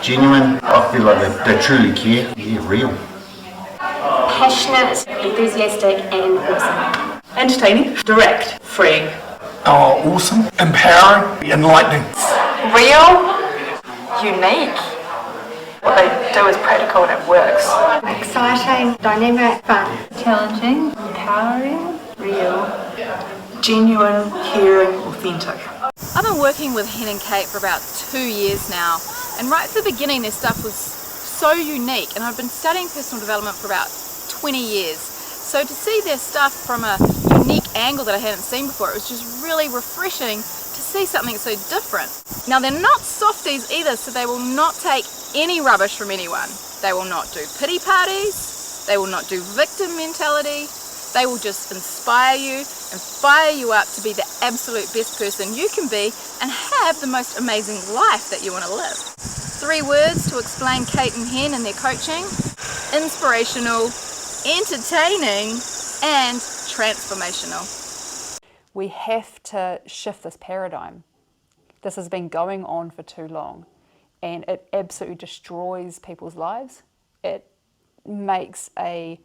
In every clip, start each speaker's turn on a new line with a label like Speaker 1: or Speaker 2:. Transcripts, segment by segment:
Speaker 1: Genuine, I feel like they truly care. Yeah, real.
Speaker 2: Passionate, enthusiastic and awesome.
Speaker 3: Entertaining, direct, freeing.
Speaker 4: Oh, awesome, empowering, enlightening.
Speaker 3: Real, unique. What they do is practical and it works.
Speaker 2: Exciting, dynamic, fun.
Speaker 3: Challenging, empowering, real, genuine, caring, authentic.
Speaker 5: I've been working with Hen and Kate for about 2 years now, and right at the beginning their stuff was so unique, and I've been studying personal development for about 20 years. So to see their stuff from a unique angle that I hadn't seen before, it was just really refreshing to see something so different. Now they're not softies either, so they will not take any rubbish from anyone. They will not do pity parties, they will not do victim mentality. They will just inspire you and fire you up to be the absolute best person you can be and have the most amazing life that you want to live. 3 words to explain Kate and Hen and their coaching: inspirational, entertaining, and transformational.
Speaker 6: We have to shift this paradigm. This has been going on for too long, and it absolutely destroys people's lives. It makes a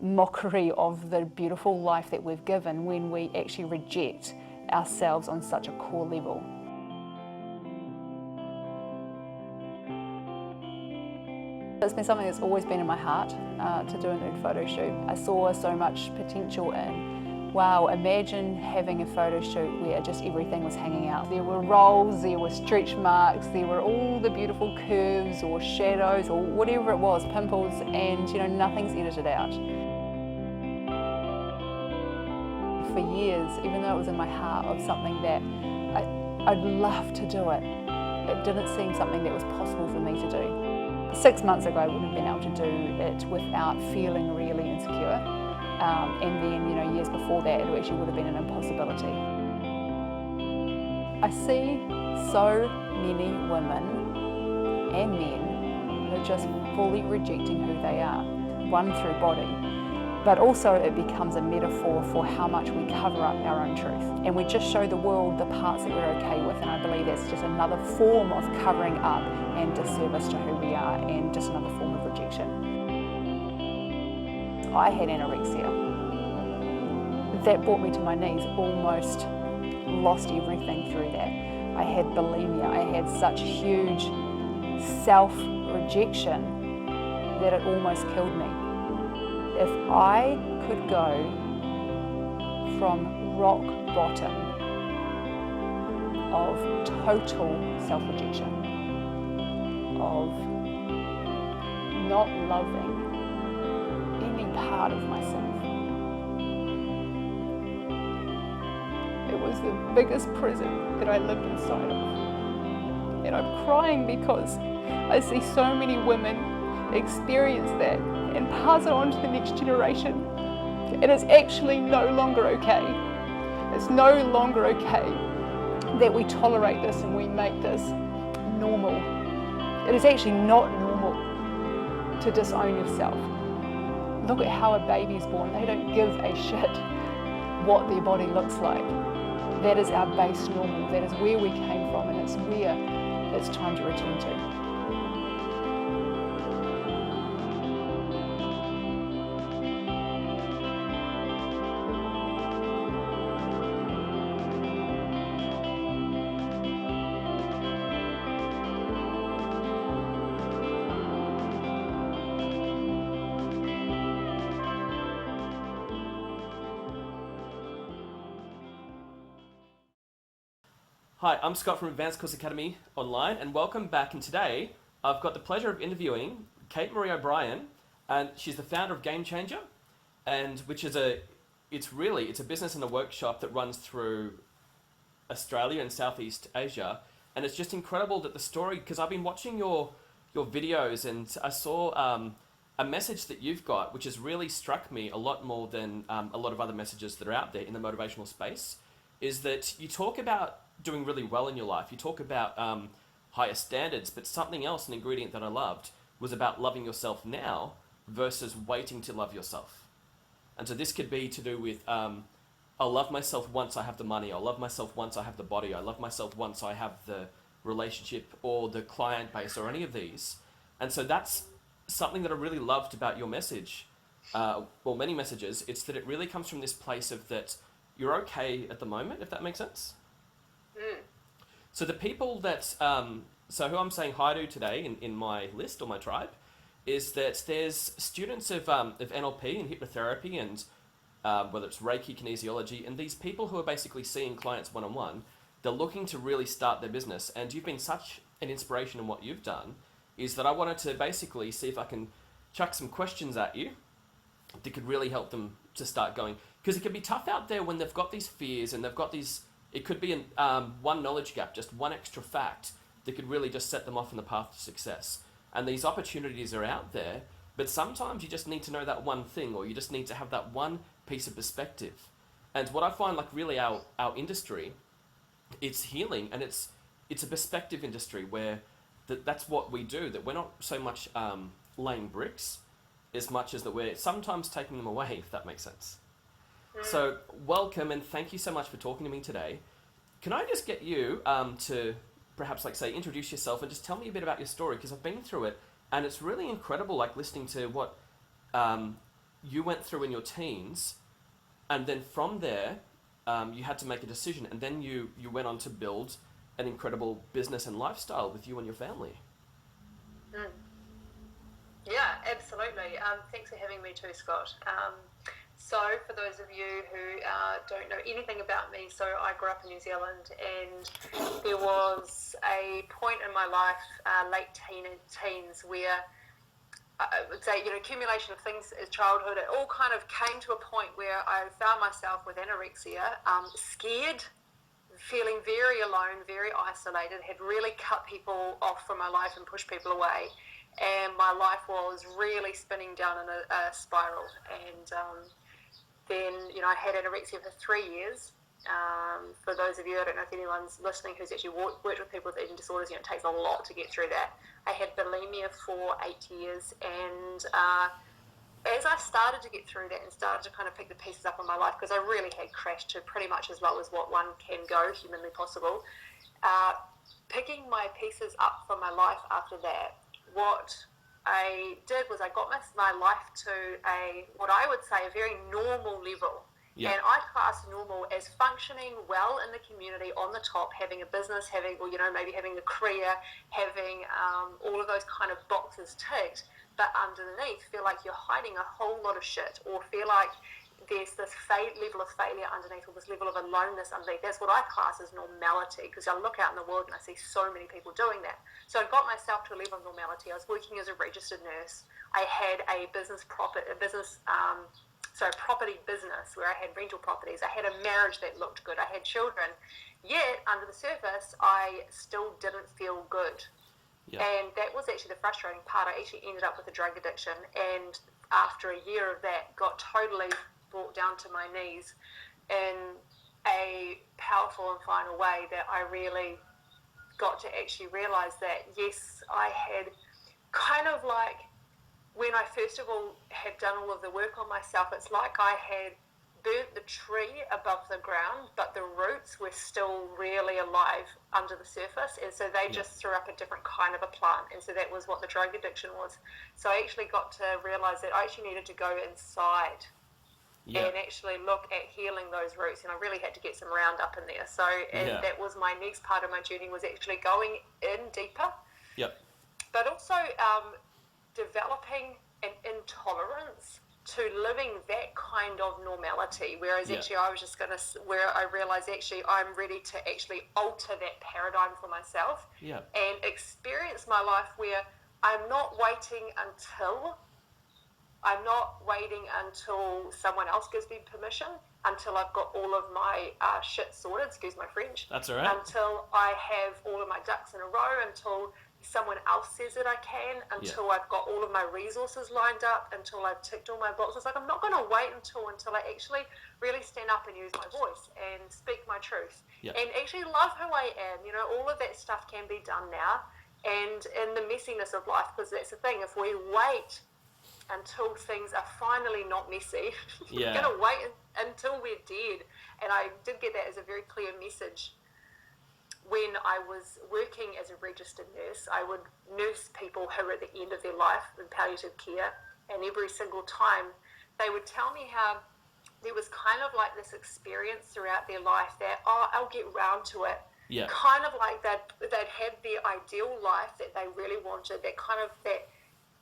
Speaker 6: mockery of the beautiful life that we've given when we actually reject ourselves on such a core level. It's been something that's always been in my heart to do a nude photo shoot. I saw so much potential in, wow, imagine having a photo shoot where just everything was hanging out. There were rolls, there were stretch marks, there were all the beautiful curves or shadows or whatever it was, pimples, and nothing's edited out. For years, even though it was in my heart of something that I'd love to do it didn't seem something that was possible for me to do. 6 months ago I wouldn't have been able to do it without feeling really insecure, and then years before that it actually would have been an impossibility. I see so many women and men who are just fully rejecting who they are, one through body, but also it becomes a metaphor for how much we cover up our own truth. And we just show the world the parts that we're okay with, and I believe that's just another form of covering up and disservice to who we are, and just another form of rejection. I had anorexia. That brought me to my knees, almost lost everything through that. I had bulimia, I had such huge self-rejection that it almost killed me. If I could go from rock bottom of total self-rejection, of not loving any part of myself, it was the biggest prison that I lived inside of. And I'm crying because I see so many women experience that and pass it on to the next generation. It is actually no longer okay. It's no longer okay that we tolerate this and we make this normal. It is actually not normal to disown yourself. Look at how a baby's born. They don't give a shit what their body looks like. That is our base normal. That is where we came from, and it's where it's time to return to.
Speaker 7: Hi, I'm Scott from Advanced Course Academy Online, and welcome back. And today I've got the pleasure of interviewing Kate Maree O'Brien, and she's the founder of Game Changer, and which is it's a business and a workshop that runs through Australia and Southeast Asia, and it's just incredible that the story, because I've been watching your videos and I saw a message that you've got which has really struck me a lot more than a lot of other messages that are out there in the motivational space, is that you talk about doing really well in your life. You talk about higher standards, but something else, an ingredient that I loved, was about loving yourself now versus waiting to love yourself. And so this could be to do with, I'll love myself once I have the money. I'll love myself once I have the body. I love myself once I have the relationship or the client base or any of these. And so that's something that I really loved about your message, well, many messages. It's that it really comes from this place of that you're okay at the moment, if that makes sense. So the people that, so who I'm saying hi to today in my list or my tribe is that there's students of NLP and hypnotherapy and whether it's Reiki, kinesiology, and these people who are basically seeing clients one-on-one, they're looking to really start their business. And you've been such an inspiration in what you've done, is that I wanted to basically see if I can chuck some questions at you that could really help them to start going. Because it can be tough out there when they've got these fears and they've got these, it could be one knowledge gap, just one extra fact that could really just set them off in the path to success. And these opportunities are out there, but sometimes you just need to know that one thing, or you just need to have that one piece of perspective. And what I find, like, really our industry, it's healing, and it's a perspective industry where that's what we do, that we're not so much laying bricks as much as that we're sometimes taking them away, if that makes sense. So welcome, and thank you so much for talking to me today. Can I just get you to perhaps, like, say, introduce yourself and just tell me a bit about your story, because I've been through it and it's really incredible, like, listening to what you went through in your teens, and then from there you had to make a decision, and then you went on to build an incredible business and lifestyle with you and your family.
Speaker 3: Yeah, absolutely. Thanks for having me too, Scott. So for those of you who don't know anything about me, so I grew up in New Zealand, and there was a point in my life, late teens, where I would say, accumulation of things as childhood, it all kind of came to a point where I found myself with anorexia, scared, feeling very alone, very isolated, had really cut people off from my life and pushed people away. And my life was really spinning down in a spiral. And then, I had anorexia for 3 years. For those of you, I don't know if anyone's listening who's actually worked with people with eating disorders, it takes a lot to get through that. I had bulimia for 8 years, and as I started to get through that and started to kind of pick the pieces up in my life, because I really had crashed to pretty much as low as what one can go, humanly possible, picking my pieces up from my life after that, what I did was I got my life to what I would say, a very normal level. Yeah. And I class normal as functioning well in the community, on the top, having a business, maybe having a career, having all of those kind of boxes ticked, but underneath feel like you're hiding a whole lot of shit, or feel like there's this level of failure underneath, or this level of aloneness underneath. That's what I class as normality, because I look out in the world and I see so many people doing that. So I got myself to a level of normality. I was working as a registered nurse. I had a property business where I had rental properties. I had a marriage that looked good. I had children. Yet, under the surface, I still didn't feel good. Yeah. And that was actually the frustrating part. I actually ended up with a drug addiction, and after a year of that, got totally brought down to my knees in a powerful and final way, that I really got to actually realize that, yes, I had kind of like, when I first of all had done all of the work on myself, it's like I had burnt the tree above the ground, but the roots were still really alive under the surface, and so they just threw up a different kind of a plant. And so that was what the drug addiction was. So I actually got to realize that I actually needed to go inside and actually look at healing those roots, and I really had to get some Roundup in there. So that was my next part of my journey, was actually going in deeper, but also developing an intolerance to living that kind of normality, whereas actually I was just where I realized actually I'm ready to actually alter that paradigm for myself and experience my life where I'm not waiting until someone else gives me permission, until I've got all of my shit sorted, excuse my French.
Speaker 7: That's all right.
Speaker 3: Until I have all of my ducks in a row, until someone else says that I can, until I've got all of my resources lined up, until I've ticked all my boxes. Like, I'm not going to wait until I actually really stand up and use my voice and speak my truth and actually love who I am. All of that stuff can be done now, and in the messiness of life, because that's the thing, if we wait until things are finally not messy, we're going to wait until we're dead. And I did get that as a very clear message when when I was working as a registered nurse, I would nurse people who were at the end of their life in palliative care, and every single time they would tell me how there was kind of like this experience throughout their life that, I'll get round to it.
Speaker 7: Yeah.
Speaker 3: Kind of like they'd had their ideal life that they really wanted, that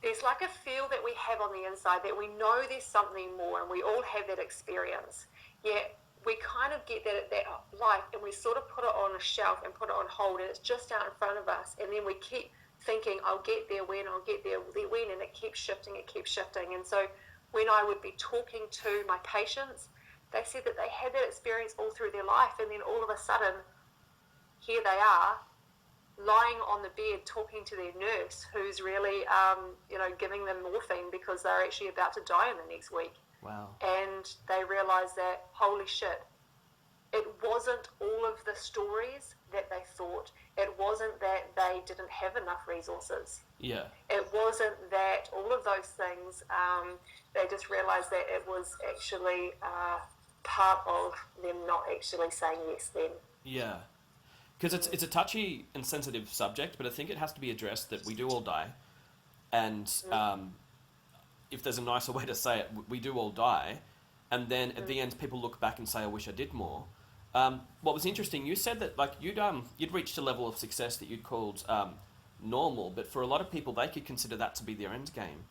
Speaker 3: there's like a feel that we have on the inside that we know there's something more, and we all have that experience. Yet we kind of get that life, and we sort of put it on a shelf and put it on hold, and it's just out in front of us, and then we keep thinking, I'll get there when, and it keeps shifting. And so when I would be talking to my patients, they said that they had that experience all through their life, and then all of a sudden, here they are, lying on the bed talking to their nurse, who's really, giving them morphine because they're actually about to die in the next week.
Speaker 7: Wow.
Speaker 3: And they realised that, holy shit, it wasn't all of the stories that they thought. It wasn't that they didn't have enough resources.
Speaker 7: Yeah.
Speaker 3: It wasn't that all of those things. They just realised that it was actually part of them not actually saying yes then.
Speaker 7: Yeah. Because it's a touchy and sensitive subject, but I think it has to be addressed that we do all die. And if there's a nicer way to say it, we do all die. And then at the end, people look back and say, I wish I did more. What was interesting, you said that like you'd reached a level of success that you'd called normal, but for a lot of people, they could consider that to be their end game.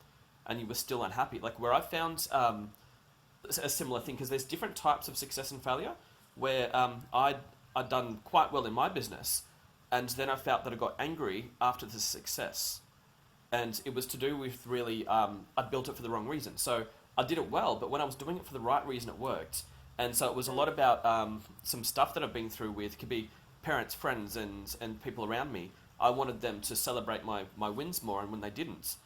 Speaker 7: And you were still unhappy. Like where I found a similar thing, because there's different types of success and failure, where I'd done quite well in my business, and then I felt that I got angry after the success. And it was to do with really, I built it for the wrong reason. So I did it well, but when I was doing it for the right reason, it worked. And so it was a lot about some stuff that I've been through with, could be parents, friends, and people around me. I wanted them to celebrate my wins more, and when they didn't,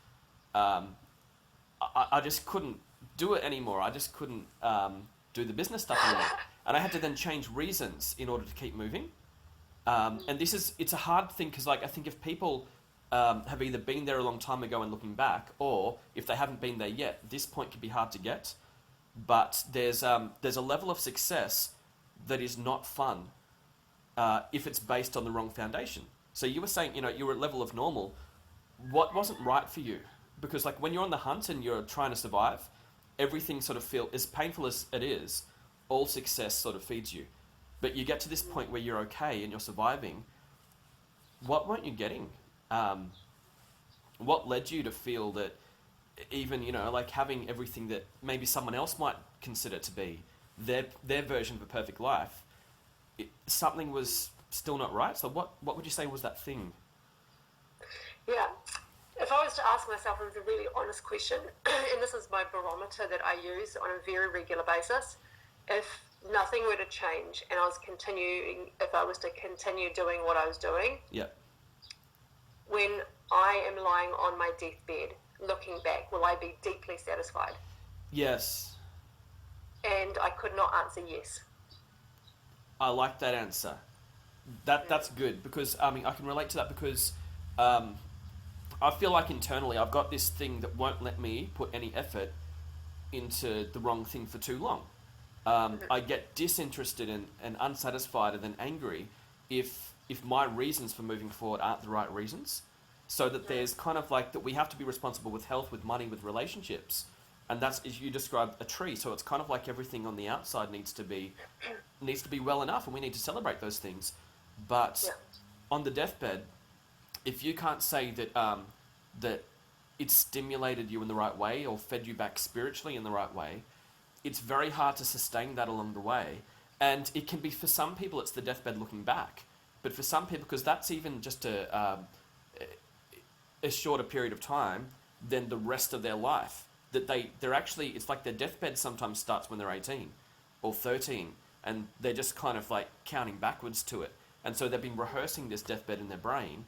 Speaker 7: I just couldn't do it anymore. I just couldn't do the business stuff anymore. And I had to then change reasons in order to keep moving. And it's a hard thing, because like I think if people have either been there a long time ago and looking back, or if they haven't been there yet, this point can be hard to get. But there's a level of success that is not fun if it's based on the wrong foundation. So you were saying, you were at level of normal. What wasn't right for you? Because like when you're on the hunt and you're trying to survive, everything sort of feels, as painful as it is, all success sort of feeds you. But you get to this point where you're okay and you're surviving. What weren't you getting? What led you to feel that even, like having everything that maybe someone else might consider to be their version of a perfect life, something was still not right? So what would you say was that thing?
Speaker 3: Yeah. If I was to ask myself a really honest question, and this is my barometer that I use on a very regular basis, if nothing were to change and if I was to continue doing what I was doing,
Speaker 7: yeah,
Speaker 3: when I am lying on my deathbed, looking back, will I be deeply satisfied?
Speaker 7: Yes.
Speaker 3: And I could not answer yes.
Speaker 7: I like that answer. That's good, because I can relate to that, because I feel like internally I've got this thing that won't let me put any effort into the wrong thing for too long. I get disinterested and unsatisfied and then angry if my reasons for moving forward aren't the right reasons. So that there's kind of like that we have to be responsible with health, with money, with relationships. And that's, as you described, a tree. So it's kind of like everything on the outside needs to be well enough, and we need to celebrate those things. But on the deathbed, if you can't say that that it stimulated you in the right way or fed you back spiritually in the right way, it's very hard to sustain that along the way. And it can be, for some people, it's the deathbed looking back. But for some people, because that's even just a shorter period of time than the rest of their life, that they're actually, it's like their deathbed sometimes starts when they're 18 or 13, and they're just kind of like counting backwards to it. And so they've been rehearsing this deathbed in their brain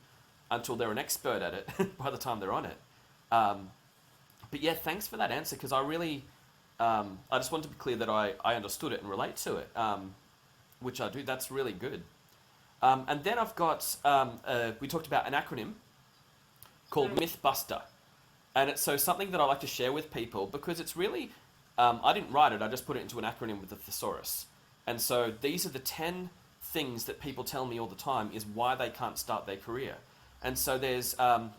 Speaker 7: until they're an expert at it by the time they're on it. But yeah, thanks for that answer, because I really, I just wanted to be clear that I understood it and relate to it, which I do. That's really good. And then I've got, we talked about an acronym called Myth Buster. And it's something that I like to share with people, because it's really, I didn't write it, I just put it into an acronym with a thesaurus. And so these are the 10 things that people tell me all the time is why they can't start their career. And so there's,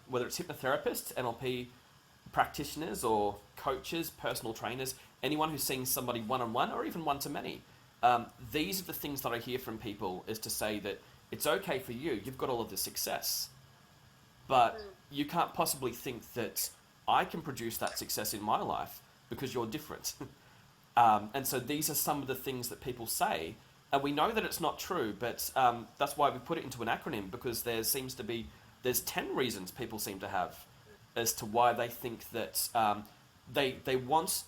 Speaker 7: whether it's hypnotherapists, NLP practitioners, or coaches, personal trainers, anyone who's seeing somebody one-on-one or even one-to-many, these are the things that I hear from people, is to say that it's okay for you, you've got all of the success, but you can't possibly think that I can produce that success in my life because you're different. And so these are some of the things that people say, and we know that it's not true, but that's why we put it into an acronym, because there's 10 reasons people seem to have as to why they think that they want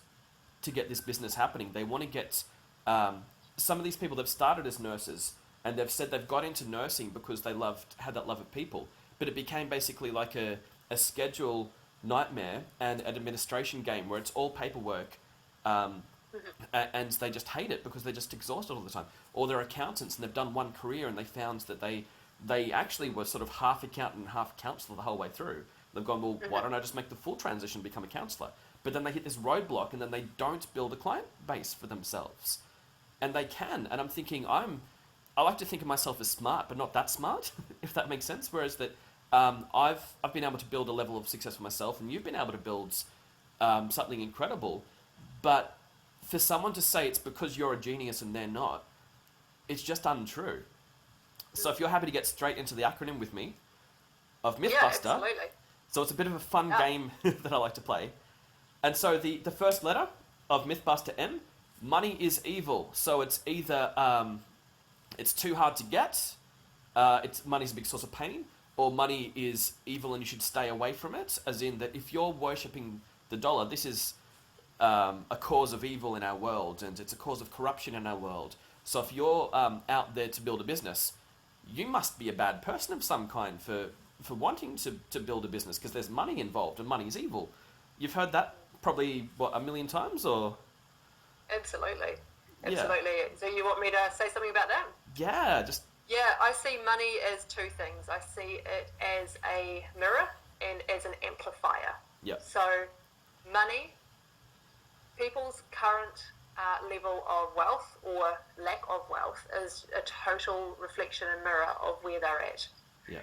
Speaker 7: to get this business happening. They want to get some of these people, they've started as nurses, and they've said they've got into nursing because they had that love of people, but it became basically like a schedule nightmare and an administration game where it's all paperwork, and they just hate it because they're just exhausted all the time. Or they're accountants and they've done one career and they found that they actually were sort of half accountant and half counsellor the whole way through. They've gone, well, why don't I just make the full transition, become a counsellor? But then they hit this roadblock, and then they don't build a client base for themselves. And they can. And I'm thinking, I like to think of myself as smart, but not that smart, if that makes sense. Whereas that I've been able to build a level of success for myself, and you've been able to build something incredible. But for someone to say it's because you're a genius and they're not, it's just untrue. So if you're happy to get straight into the acronym with me of Mythbuster.
Speaker 3: Yeah, absolutely.
Speaker 7: So it's a bit of a fun game that I like to play. And so the first letter of Mythbuster, M, money is evil. So it's either it's too hard to get, money's a big source of pain, or money is evil and you should stay away from it. As in that if you're worshipping the dollar, this is a cause of evil in our world, and it's a cause of corruption in our world. So if you're out there to build a business, you must be a bad person of some kind for wanting to build a business, because there's money involved, and money is evil. You've heard that probably, what, 1 million times, or?
Speaker 3: Absolutely.
Speaker 7: Yeah.
Speaker 3: So you want me to say something about that?
Speaker 7: Yeah, just...
Speaker 3: Yeah, I see money as two things. I see it as a mirror and as an amplifier.
Speaker 7: Yep.
Speaker 3: So money, people's current level of wealth or lack of wealth is a total reflection and mirror of where they're at.
Speaker 7: Yeah.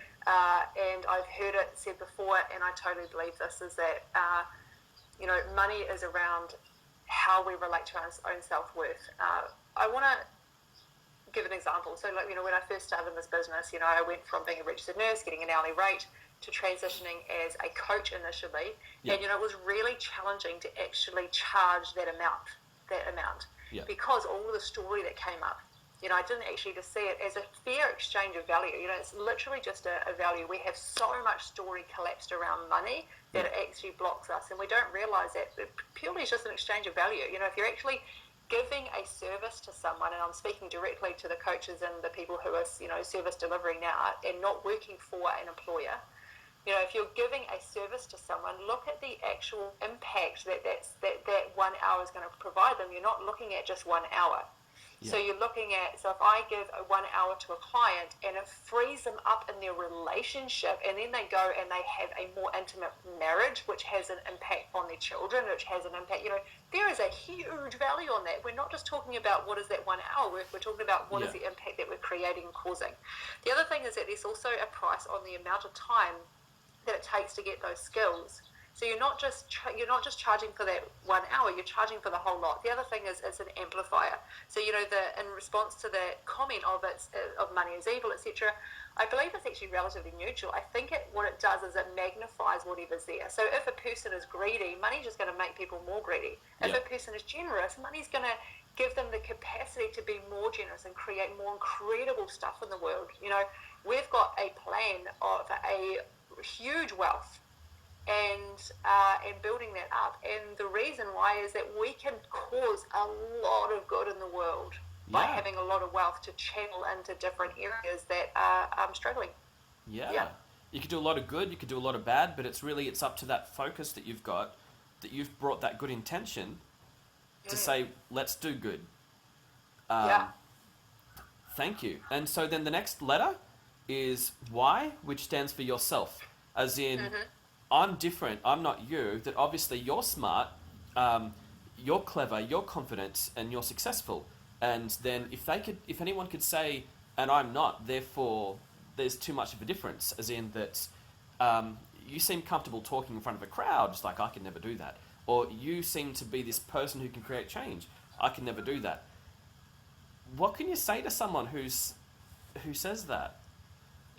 Speaker 3: And I've heard it said before, and I totally believe this, is that, money is around how we relate to our own self-worth. I want to give an example. So, when I first started in this business, I went from being a registered nurse, getting an hourly rate, to transitioning as a coach initially. Yeah. And, it was really challenging to actually charge that amount,
Speaker 7: yeah.
Speaker 3: because all the story that came up, I didn't actually just see it as a fair exchange of value. It's literally just a value. We have so much story collapsed around money that it actually blocks us, and we don't realize that it purely is just an exchange of value. If you're actually giving a service to someone, and I'm speaking directly to the coaches and the people who are, service delivery now and not working for an employer, if you're giving a service to someone, look at the actual impact that 1 hour is going to provide them. You're not looking at just 1 hour. Yeah. So you're looking at, if I give 1 hour to a client and it frees them up in their relationship, and then they go and they have a more intimate marriage, which has an impact on their children, which has an impact, there is a huge value on that. We're not just talking about what is that 1 hour worth, we're talking about what is the impact that we're creating and causing. The other thing is that there's also a price on the amount of time that it takes to get those skills. So you're not just charging for that 1 hour, you're charging for the whole lot. The other thing is an amplifier. So in response to the comment of money is evil, etc., I believe it's actually relatively neutral. I think what it does is it magnifies whatever's there. So if a person is greedy, money's just going to make people more greedy. If a person is generous, money's going to give them the capacity to be more generous and create more incredible stuff in the world. We've got a plan of a huge wealth and building that up, and the reason why is that we can cause a lot of good in the world by having a lot of wealth to channel into different areas that are struggling.
Speaker 7: You could do a lot of good, you could do a lot of bad, but it's up to that focus that you've got, that you've brought that good intention to say, let's do good. Thank you. And so then the next letter is Y, which stands for yourself, as in I'm different, I'm not you, that obviously you're smart, you're clever, you're confident, and you're successful. And then if anyone could say and I'm not. Therefore, there's too much of a difference, as in that you seem comfortable talking in front of a crowd, just like I could never do that. Or you seem to be this person who can create change. I can never do that. What can you say to someone who says that?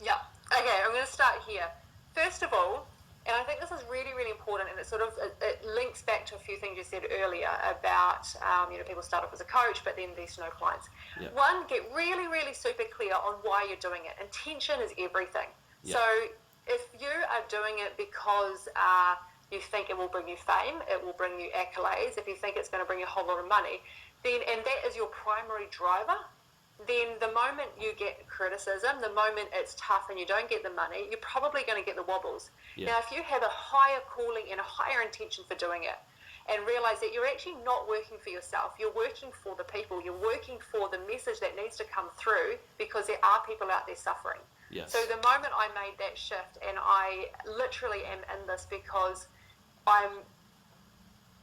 Speaker 3: Yeah. Okay, I'm going to start here. First of all, and I think this is really, really important, and it links back to a few things you said earlier about, people start off as a coach, but then there's no clients.
Speaker 7: Yep.
Speaker 3: One, get really, really super clear on why you're doing it. Intention is everything.
Speaker 7: Yep.
Speaker 3: So if you are doing it because you think it will bring you fame, it will bring you accolades, if you think it's going to bring you a whole lot of money, then, and that is your primary driver, then the moment you get criticism, the moment it's tough and you don't get the money, you're probably going to get the wobbles.
Speaker 7: Yeah.
Speaker 3: Now, if you have a higher calling and a higher intention for doing it, and realize that you're actually not working for yourself, you're working for the people, you're working for the message that needs to come through, because there are people out there suffering.
Speaker 7: Yes.
Speaker 3: So the moment I made that shift, and I literally am in this because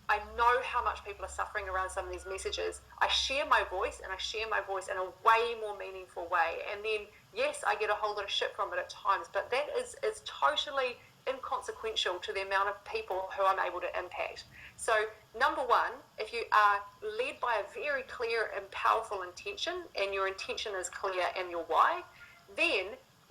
Speaker 3: I know how much people are suffering around some of these messages. I share my voice, and I share my voice in a way more meaningful way. And then, yes, I get a whole lot of shit from it at times, but that is totally inconsequential to the amount of people who I'm able to impact. So, number one, if you are led by a very clear and powerful intention, and your intention is clear and your why, then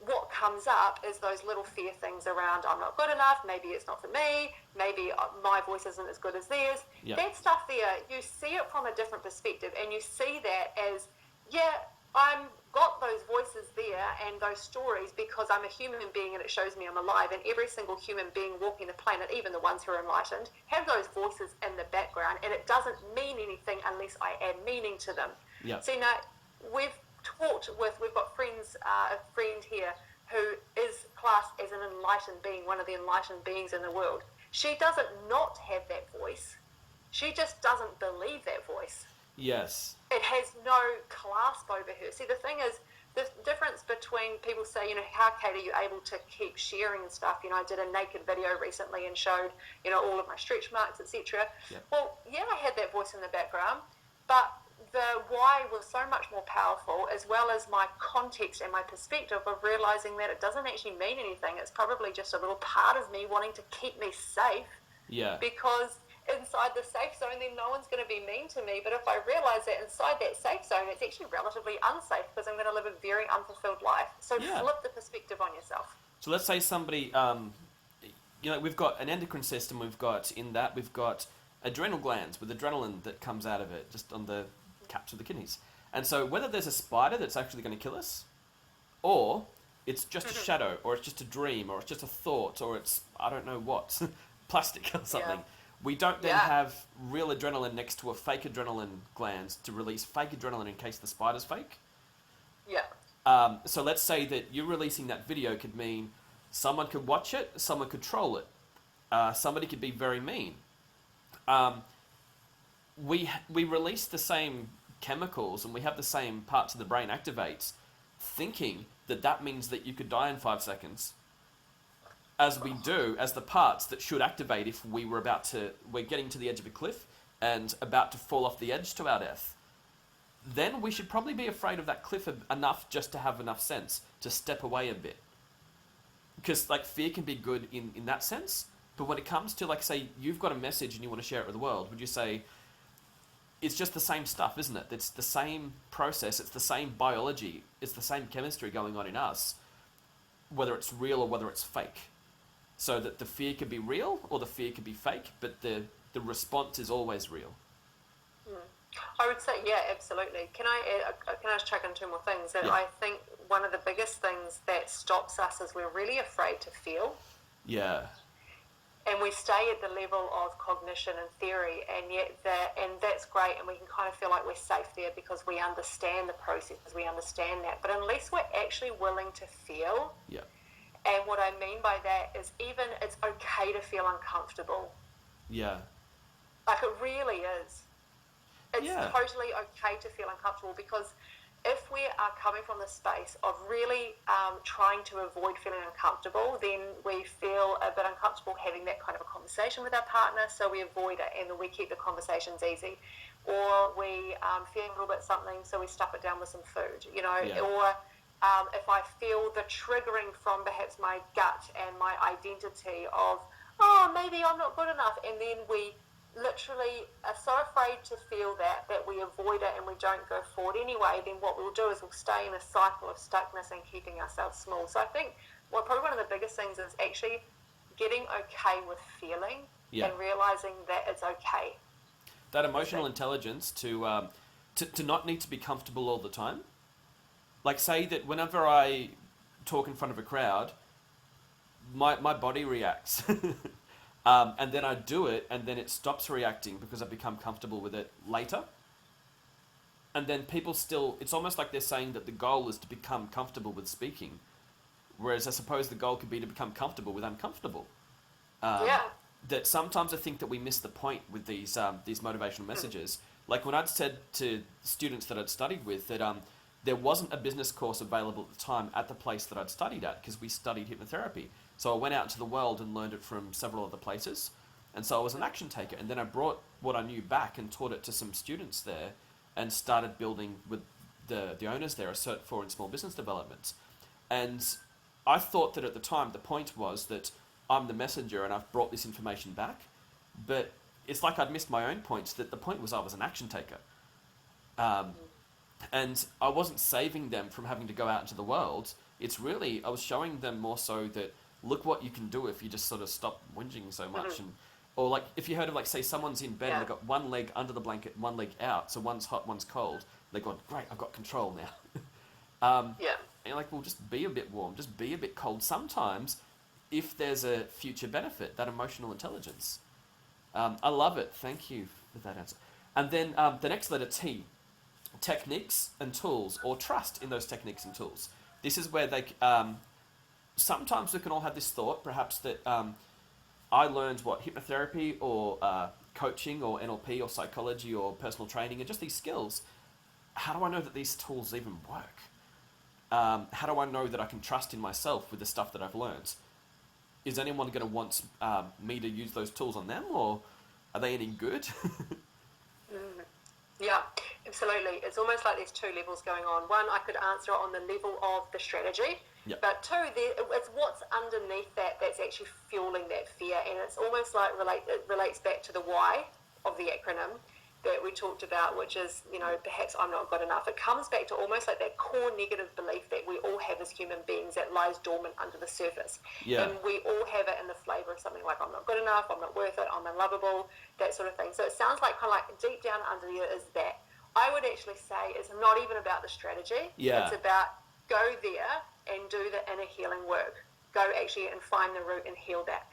Speaker 3: what comes up is those little fear things around, I'm not good enough, maybe it's not for me, maybe my voice isn't as good as theirs.
Speaker 7: Yep.
Speaker 3: That stuff there, you see it from a different perspective, and you see that as, yeah, I'm got those voices there and those stories because I'm a human being and it shows me I'm alive, and every single human being walking the planet, even the ones who are enlightened, have those voices in the background, and it doesn't mean anything unless I add meaning to them.
Speaker 7: Yep.
Speaker 3: So now, we've got friends, a friend here who is classed as an enlightened being, one of the enlightened beings in the world. She doesn't not have that voice. She just doesn't believe that voice.
Speaker 7: Yes.
Speaker 3: It has no clasp over her. See, the thing is, the difference between people say, how, Kate, are you able to keep sharing and stuff? I did a naked video recently and showed, all of my stretch marks, etc.
Speaker 7: Yep.
Speaker 3: Well, yeah, I had that voice in the background, but the why was so much more powerful, as well as my context and my perspective of realizing that it doesn't actually mean anything. It's probably just a little part of me wanting to keep me safe.
Speaker 7: Yeah.
Speaker 3: Because inside the safe zone, then no one's going to be mean to me. But if I realize that inside that safe zone, it's actually relatively unsafe, because I'm going to live a very unfulfilled life. So flip the perspective on yourself.
Speaker 7: So let's say somebody, we've got an endocrine system, we've got adrenal glands with adrenaline that comes out of it, just on the caps of the kidneys. And so whether there's a spider that's actually going to kill us, or it's just a shadow, or it's just a dream, or it's just a thought, or it's, I don't know what, plastic or something. Yeah. We don't then have real adrenaline next to a fake adrenaline glands to release fake adrenaline in case the spider's fake.
Speaker 3: Yeah.
Speaker 7: So let's say that you releasing that video could mean someone could watch it, someone could troll it, somebody could be very mean. We release the same chemicals, and we have the same parts of the brain activates, thinking that means that you could die in 5 seconds, as the parts that should activate if we're getting to the edge of a cliff and about to fall off the edge to our death. Then we should probably be afraid of that cliff enough just to have enough sense to step away a bit. Because fear can be good in that sense, but when it comes to, say, you've got a message and you want to share it with the world, would you say, it's just the same stuff, isn't it? It's the same process, it's the same biology, it's the same chemistry going on in us, whether it's real or whether it's fake. So that the fear could be real or the fear could be fake, but the response is always real.
Speaker 3: I would say, yeah, absolutely. Can I just chuck in two more things? That I think one of the biggest things that stops us is we're really afraid to feel.
Speaker 7: Yeah.
Speaker 3: And we stay at the level of cognition and theory, and that's great, and we can kind of feel like we're safe there because we understand the processes, we understand that. But unless we're actually willing to feel, and what I mean by that is even it's okay to feel uncomfortable.
Speaker 7: Yeah.
Speaker 3: It really is. It's totally okay to feel uncomfortable, because if we are coming from the space of really trying to avoid feeling uncomfortable, then we feel a bit uncomfortable having that kind of a conversation with our partner, so we avoid it and we keep the conversations easy. Or we feel a little bit something, so we stuff it down with some food, or if I feel the triggering from perhaps my gut and my identity of, oh, maybe I'm not good enough, and then we literally are so afraid to feel that we avoid it and we don't go forward anyway, then what we'll do is we'll stay in a cycle of stuckness and keeping ourselves small. So I think probably one of the biggest things is actually getting okay with feeling and realizing that it's okay.
Speaker 7: That emotional intelligence to not need to be comfortable all the time. Like, say that whenever I talk in front of a crowd, my body reacts. And then I do it, and then it stops reacting because I become comfortable with it later. And then people still, it's almost like they're saying that the goal is to become comfortable with speaking. Whereas I suppose the goal could be to become comfortable with uncomfortable. That sometimes I think that we miss the point with these motivational messages. Like when I'd said to students that I'd studied with that there wasn't a business course available at the time at the place that I'd studied at, because we studied hypnotherapy. So I went out into the world and learned it from several other places. And so I was an action taker. And then I brought what I knew back and taught it to some students there and started building with the owners there a Cert 4 in small business development. And I thought that at the time the point was that I'm the messenger and I've brought this information back. But it's like I'd missed my own points, that the point was I was an action taker. And I wasn't saving them from having to go out into the world. It's really, I was showing them more so that look what you can do if you just sort of stop whinging so much. And or like if you heard of, like, say someone's in bed and they've got one leg under the blanket, one leg out, so one's hot, one's cold. They've gone, great, I've got control now. And you're like, well, just be a bit warm, just be a bit cold sometimes if there's a future benefit, that emotional intelligence. I love it. Thank you for that answer. And then the next letter, T, techniques and tools, or trust in those techniques and tools. This is where they... sometimes we can all have this thought, perhaps, that I learned hypnotherapy or coaching or NLP or psychology or personal training and just these skills. How do I know that these tools even work? How do I know that I can trust in myself with the stuff that I've learned? Is anyone going to want me to use those tools on them, or are they any good?
Speaker 3: Yeah, absolutely. It's almost like there's two levels going on. One, I could answer it on the level of the strategy, but two, it's what's underneath that's actually fueling that fear, and it's almost like it relates back to the why of the acronym that we talked about, which is, perhaps I'm not good enough. It comes back to almost like that core negative belief that we all have as human beings that lies dormant under the surface. Yeah. And we all have it in the flavour of something like, I'm not good enough, I'm not worth it, I'm unlovable, that sort of thing. So it sounds like kind of like deep down under you is that. I would actually say it's not even about the strategy. Yeah. It's about go there and do the inner healing work. Go actually and find the root and heal that.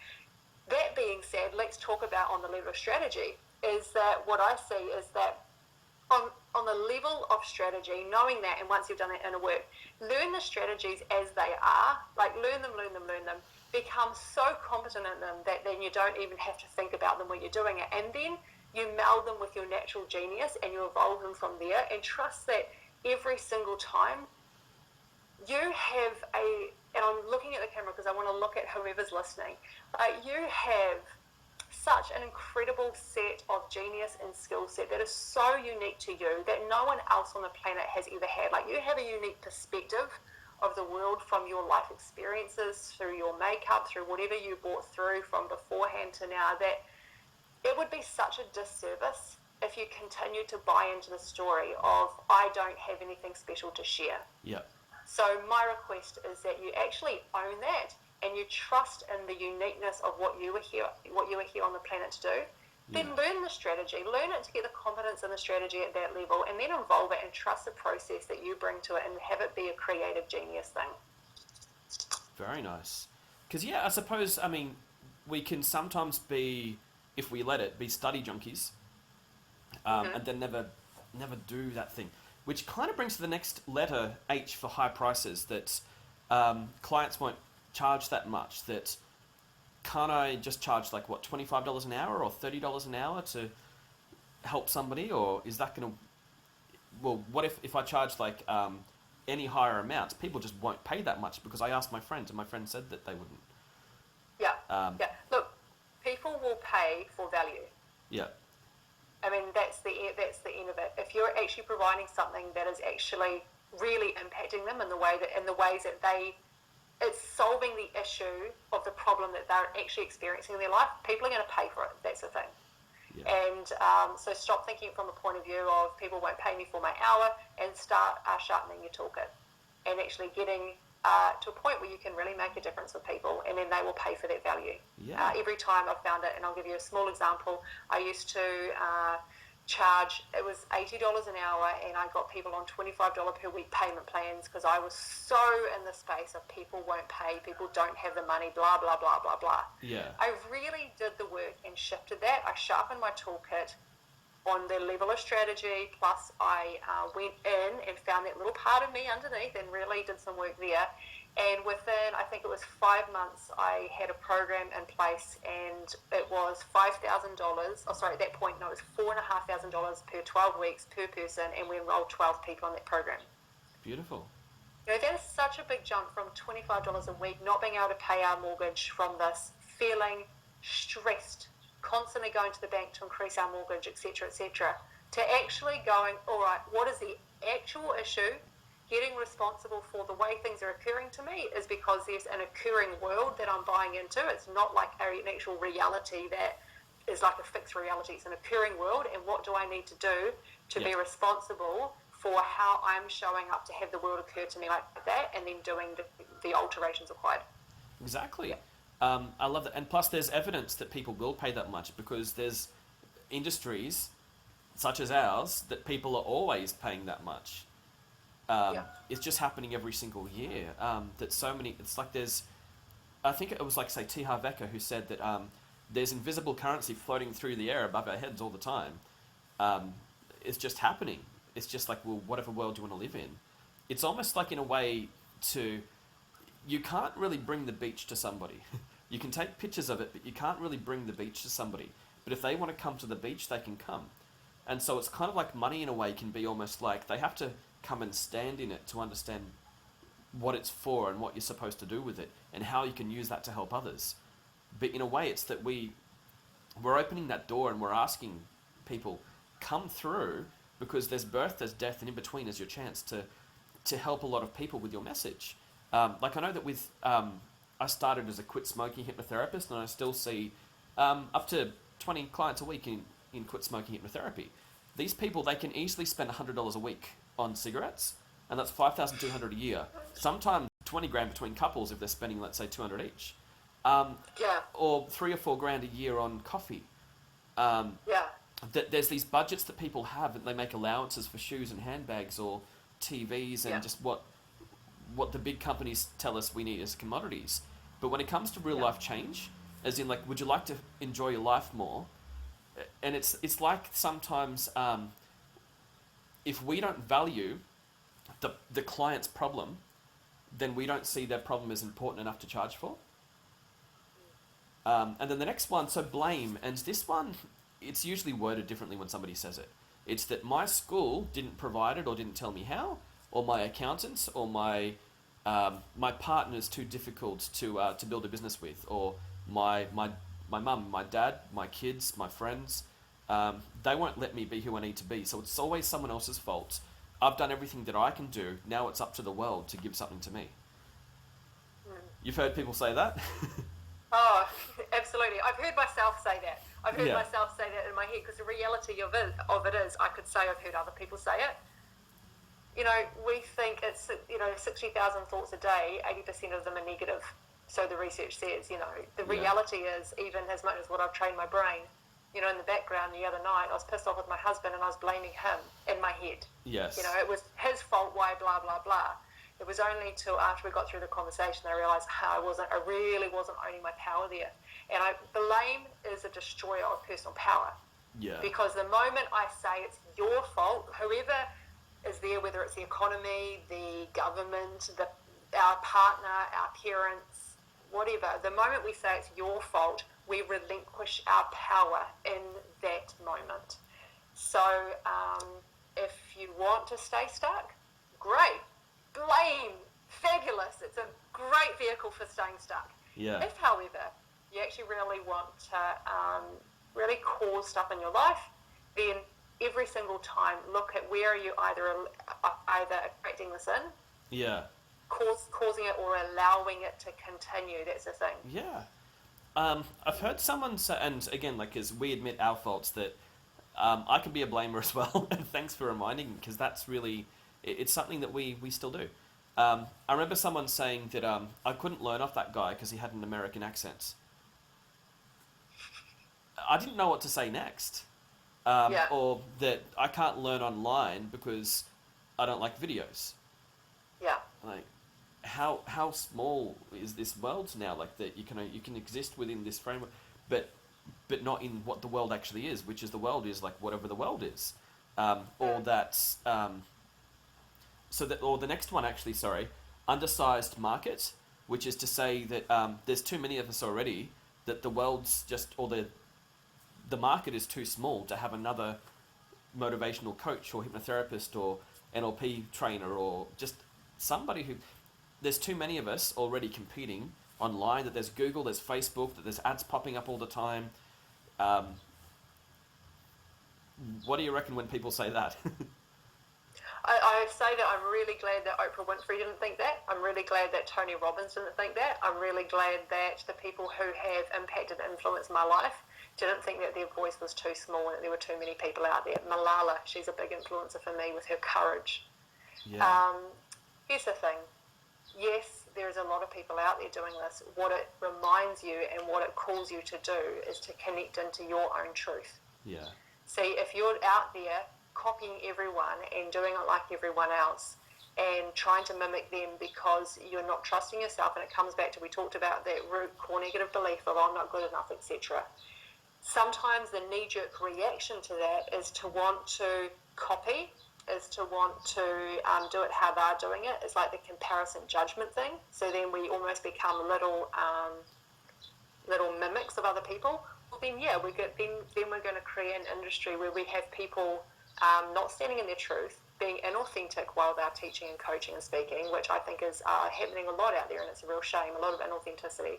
Speaker 3: That being said, let's talk about on the level of strategy. Is that what I see is that on the level of strategy, knowing that, and once you've done that inner work, learn the strategies as they are, like learn them, become so competent in them that then you don't even have to think about them when you're doing it. And then you meld them with your natural genius and you evolve them from there, and trust that every single time you have and I'm looking at the camera because I want to look at whoever's listening, you have such an incredible set of genius and skill set that is so unique to you that no one else on the planet has ever had. Like, you have a unique perspective of the world from your life experiences, through your makeup, through whatever you brought through from beforehand to now, that it would be such a disservice if you continue to buy into the story of, I don't have anything special to share.
Speaker 7: Yeah.
Speaker 3: So my request is that you actually own that, and you trust in the uniqueness of what you were here on the planet to do. Then learn the strategy, learn it to get the confidence in the strategy at that level, and then involve it and trust the process that you bring to it and have it be a creative genius thing.
Speaker 7: Very nice. Because, I suppose, we can sometimes be, if we let it, be study junkies, and then never do that thing. Which kind of brings to the next letter, H, for high prices, that clients won't charge that much. That can't I just charge like $25 an hour or $30 an hour to help somebody, or is that going to, well, what if I charge like any higher amounts? People just won't pay that much, because I asked my friends and my friend said that they wouldn't.
Speaker 3: Look, people will pay for value. That's the end of it. If you're actually providing something that is actually really impacting them in the ways that it's solving the issue of the problem that they're actually experiencing in their life. People are going to pay for it. That's the thing.
Speaker 7: Yeah.
Speaker 3: And so stop thinking from a point of view of people won't pay me for my hour, and start sharpening your toolkit and actually getting to a point where you can really make a difference with people, and then they will pay for that value.
Speaker 7: Yeah.
Speaker 3: Every time I've found it, and I'll give you a small example. I used to charge, it was $80 an hour, and I got people on $25 per week payment plans because I was so in the space of people won't pay, people don't have the money, blah, blah, blah, blah, blah.
Speaker 7: Yeah.
Speaker 3: I really did the work and shifted that. I sharpened my toolkit on the level of strategy, plus I went in and found that little part of me underneath and really did some work there. And within, I think it was 5 months, I had a program in place, and it was $5,000. Oh, sorry, at that point, no, it was $4,500 per 12 weeks per person, and we enrolled 12 people on that program.
Speaker 7: Beautiful.
Speaker 3: You know, that is such a big jump from $25 a week, not being able to pay our mortgage, from this feeling stressed, constantly going to the bank to increase our mortgage, etc., to actually going, all right, what is the actual issue? Getting responsible for the way things are occurring to me is because there's an occurring world that I'm buying into. It's not like an actual reality that is like a fixed reality. It's an occurring world, and what do I need to do to be responsible for how I'm showing up to have the world occur to me like that, and then doing the alterations required.
Speaker 7: Exactly. I love that. And plus there's evidence that people will pay that much, because there's industries such as ours that people are always paying that much. It's just happening every single year. That so many, it's like there's, I think it was like, say, T. Harv Eker, who said that there's invisible currency floating through the air above our heads all the time. It's just happening. It's just like, well, whatever world you want to live in. It's almost like, in a way, you can't really bring the beach to somebody. You can take pictures of it, but you can't really bring the beach to somebody. But if they want to come to the beach, they can come. And so it's kind of like money, in a way, can be almost like they have to come and stand in it to understand what it's for and what you're supposed to do with it and how you can use that to help others. But in a way, it's that we're opening that door and we're asking people, come through, because there's birth, there's death, and in between is your chance to help a lot of people with your message. Like, I know that with I started as a quit smoking hypnotherapist, and I still see up to 20 clients a week in quit smoking hypnotherapy. These people, they can easily spend $100 a week on cigarettes, and that's $5,200 a year. Sometimes 20 grand between couples if they're spending, let's say, 200 each. Or $3 or $4 grand a year on coffee. There's these budgets that people have, and they make allowances for shoes and handbags or TVs and just what the big companies tell us we need as commodities. But when it comes to real life change, as in, like, would you like to enjoy your life more? And it's like sometimes if we don't value the client's problem, then we don't see their problem as important enough to charge for. And then the next one, so blame. And this one, it's usually worded differently when somebody says it. It's that my school didn't provide it or didn't tell me how, or my accountants, or my partner's too difficult to build a business with, or my mum, my dad, my kids, my friends, they won't let me be who I need to be. So it's always someone else's fault. I've done everything that I can do. Now it's up to the world to give something to me. You've heard people say that?
Speaker 3: Oh, absolutely. I've heard myself say that. I've heard myself say that in my head, because the reality of it is, I could say I've heard other people say it. You know, we think it's, 60,000 thoughts a day, 80% of them are negative. So the research says, the reality is, even as much as what I've trained my brain, in the background the other night, I was pissed off with my husband and I was blaming him in my head.
Speaker 7: Yes.
Speaker 3: It was his fault, why, blah, blah, blah. It was only till after we got through the conversation I realised I really wasn't owning my power there. And blame is a destroyer of personal power.
Speaker 7: Yeah. Because
Speaker 3: the moment I say it's your fault, whoever is there, whether it's the economy, the government, our partner, our parents, whatever, the moment we say it's your fault, we relinquish our power in that moment. So if you want to stay stuck, great. Blame, fabulous. It's a great vehicle for staying stuck.
Speaker 7: Yeah.
Speaker 3: If, however, you actually really want to really cause stuff in your life, then every single time look at where are you either attracting this in,
Speaker 7: Yeah.
Speaker 3: causing it, or allowing it to continue. That's the thing.
Speaker 7: Yeah. I've heard someone say, and again, like, as we admit our faults, that I can be a blamer as well. And thanks for reminding me, because that's really, it's something that we still do. I remember someone saying that I couldn't learn off that guy because he had an American accent. I didn't know what to say next. Or that I can't learn online because I don't like videos.
Speaker 3: Yeah.
Speaker 7: Like, how small is this world now? Like, that you can exist within this framework, but not in what the world actually is, which is the world is like whatever the world is, or that's or the next one actually, undersized market, which is to say that there's too many of us already, that the world's just, or the market is too small to have another motivational coach or hypnotherapist or NLP trainer or just somebody who, there's too many of us already competing online, that there's Google, there's Facebook, that there's ads popping up all the time. What do you reckon when people say that?
Speaker 3: I say that I'm really glad that Oprah Winfrey didn't think that. I'm really glad that Tony Robbins didn't think that. I'm really glad that the people who have impacted and influenced my life didn't think that their voice was too small and that there were too many people out there. Malala, she's a big influencer for me with her courage.
Speaker 7: Yeah.
Speaker 3: Here's the thing. Yes, there's a lot of people out there doing this. What it reminds you and what it calls you to do is to connect into your own truth.
Speaker 7: Yeah.
Speaker 3: See, if you're out there copying everyone and doing it like everyone else and trying to mimic them because you're not trusting yourself, and it comes back to, we talked about that root core negative belief of I'm not good enough, etc. Sometimes the knee-jerk reaction to that is to want to copy, is to want to do it how they're doing it. It's like the comparison judgment thing. So then we almost become little mimics of other people. Well, then we're going to create an industry where we have people not standing in their truth, being inauthentic while they're teaching and coaching and speaking, which I think is happening a lot out there, and it's a real shame, a lot of inauthenticity.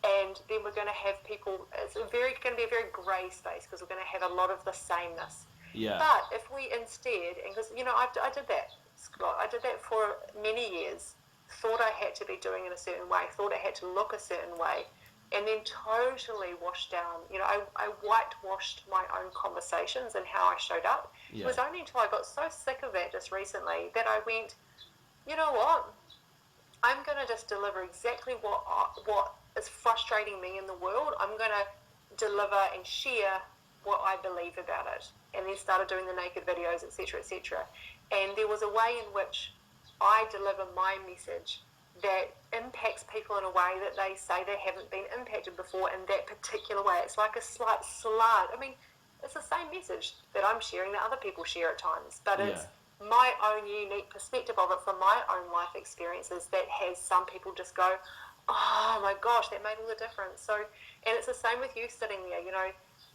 Speaker 3: And then we're going to have people, it's going to be a very grey space because we're going to have a lot of the sameness.
Speaker 7: Yeah.
Speaker 3: But if we instead, and because, I did that, Scott, I did that for many years, thought I had to be doing it a certain way, thought I had to look a certain way, and then totally washed down. I whitewashed my own conversations and how I showed up.
Speaker 7: Yeah.
Speaker 3: It was only until I got so sick of that just recently that I went, you know what? I'm going to just deliver exactly what is frustrating me in the world. I'm going to deliver and share what I believe about it. And then started doing the naked videos, etc., etc. And there was a way in which I deliver my message that impacts people in a way that they say they haven't been impacted before in that particular way. It's like a slight slide. I mean, it's the same message that I'm sharing that other people share at times, but it's my own unique perspective of it from my own life experiences that has some people just go, oh my gosh, that made all the difference. So, and it's the same with you sitting there,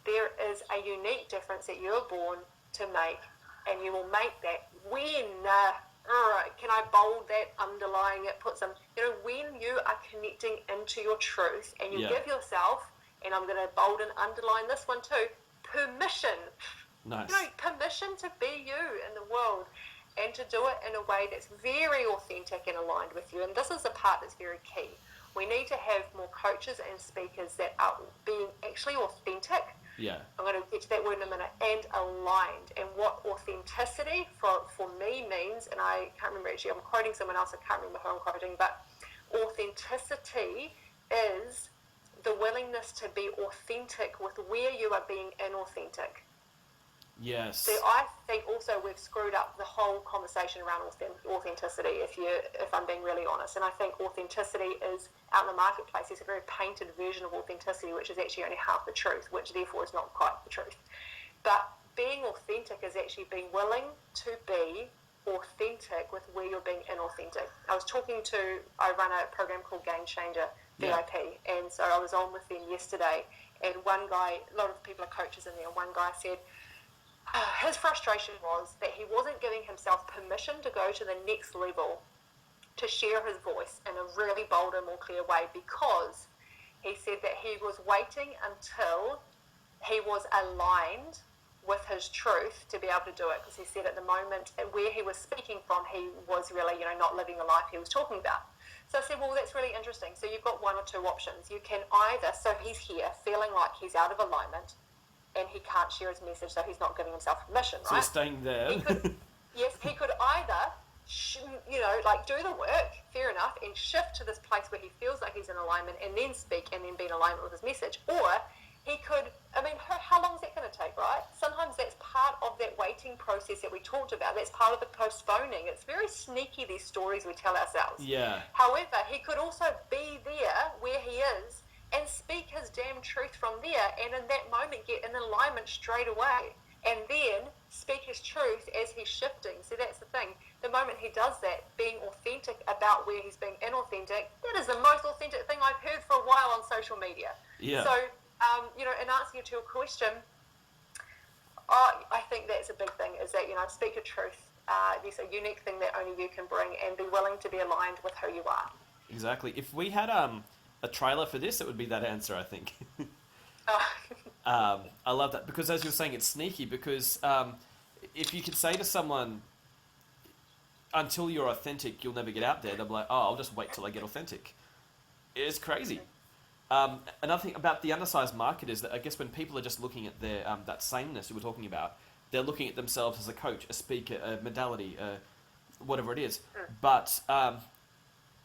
Speaker 3: there is a unique difference that you're born to make, and you will make that when, can I bold that, underlying it, put some, when you are connecting into your truth and you give yourself, and I'm going to bold and underline this one too, permission.
Speaker 7: Nice.
Speaker 3: Permission to be you in the world and to do it in a way that's very authentic and aligned with you. And this is the part that's very key. We need to have more coaches and speakers that are being actually authentic.
Speaker 7: Yeah.
Speaker 3: I'm going to get to that word in a minute, and aligned. And what authenticity for me means, and I can't remember actually, I'm quoting someone else, I can't remember who I'm quoting, but authenticity is the willingness to be authentic with where you are being inauthentic.
Speaker 7: Yes.
Speaker 3: So I think also we've screwed up the whole conversation around authenticity, if I'm being really honest. And I think authenticity is out in the marketplace. There's a very painted version of authenticity, which is actually only half the truth, which therefore is not quite the truth. But being authentic is actually being willing to be authentic with where you're being inauthentic. I run a program called Game Changer VIP, and so I was on with them yesterday, and one guy, a lot of people are coaches in there, and one guy said, his frustration was that he wasn't giving himself permission to go to the next level, to share his voice in a really bold and more clear way, because he said that he was waiting until he was aligned with his truth to be able to do it, because he said at the moment where he was speaking from, he was really, not living the life he was talking about. So I said, well, that's really interesting. So you've got one or two options. You can either, so he's here feeling like he's out of alignment and he can't share his message, so he's not giving himself permission, right?
Speaker 7: So he's staying there.
Speaker 3: He could either, do the work, fair enough, and shift to this place where he feels like he's in alignment and then speak and then be in alignment with his message. Or he could, how long is that going to take, right? Sometimes that's part of that waiting process that we talked about. That's part of the postponing. It's very sneaky, these stories we tell ourselves.
Speaker 7: Yeah.
Speaker 3: However, he could also be there where he is and speak his damn truth from there, and in that moment get in alignment straight away, and then speak his truth as he's shifting. So that's the thing. The moment he does that, being authentic about where he's being inauthentic, that is the most authentic thing I've heard for a while on social media.
Speaker 7: Yeah.
Speaker 3: So, in answer to your question, I think that's a big thing, is that, speak your truth. There's a unique thing that only you can bring, and be willing to be aligned with who you are.
Speaker 7: Exactly. If we had a trailer for this, it would be that answer, I think. I love that, because as you're saying, it's sneaky, because if you could say to someone, until you're authentic, you'll never get out there, they'll be like, oh, I'll just wait till I get authentic. It's crazy. Another thing about the undersized market is that I guess when people are just looking at their that sameness you were talking about, they're looking at themselves as a coach, a speaker, a modality, whatever it is. But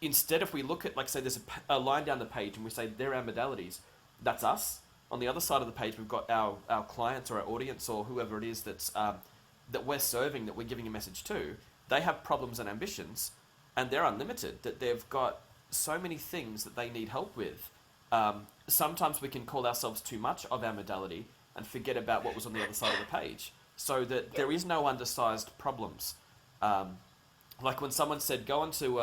Speaker 7: instead, if we look at, like, say, there's a line down the page and we say they're our modalities, that's us. On the other side of the page, we've got our clients or our audience or whoever it is that's that we're serving, that we're giving a message to. They have problems and ambitions, and they're unlimited, that they've got so many things that they need help with. Sometimes we can call ourselves too much of our modality and forget about what was on the other side of the page, so that there is no undersized problems. Like when someone said, go onto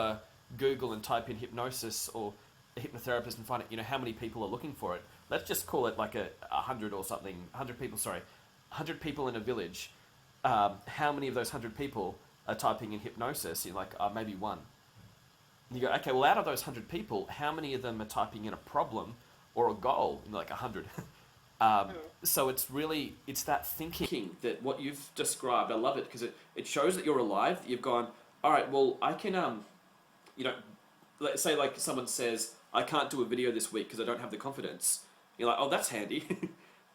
Speaker 7: Google and type in hypnosis or a hypnotherapist and find out, how many people are looking for it. Let's just call it like 100 or something, 100 people in a village. How many of those 100 people are typing in hypnosis? You're like, maybe one. And you go, okay, well, out of those 100 people, how many of them are typing in a problem or a goal? And like 100. So it's that thinking that what you've described, I love it, because it shows that you're alive, that you've gone, all right, well, I can, let's say like someone says, I can't do a video this week because I don't have the confidence. You're like, oh, that's handy.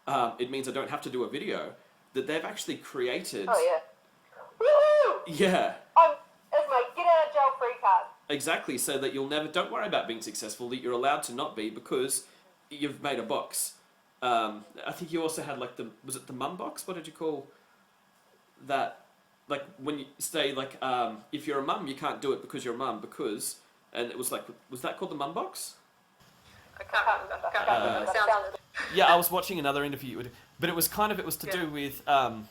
Speaker 7: It means I don't have to do a video. That they've actually created...
Speaker 3: Oh, yeah. Woo!
Speaker 7: Yeah.
Speaker 3: It's my get out of jail free card.
Speaker 7: Exactly, so that you'll never... Don't worry about being successful, that you're allowed to not be, because you've made a box. I think you also had like was it the mum box? What did you call that? Like when you say like, if you're a mum, you can't do it because you're a mum, because... And it was like, was that called the mum box?
Speaker 3: I can't remember. Sounds...
Speaker 7: Yeah, I was watching another interview, but it was to do with...
Speaker 3: Oh,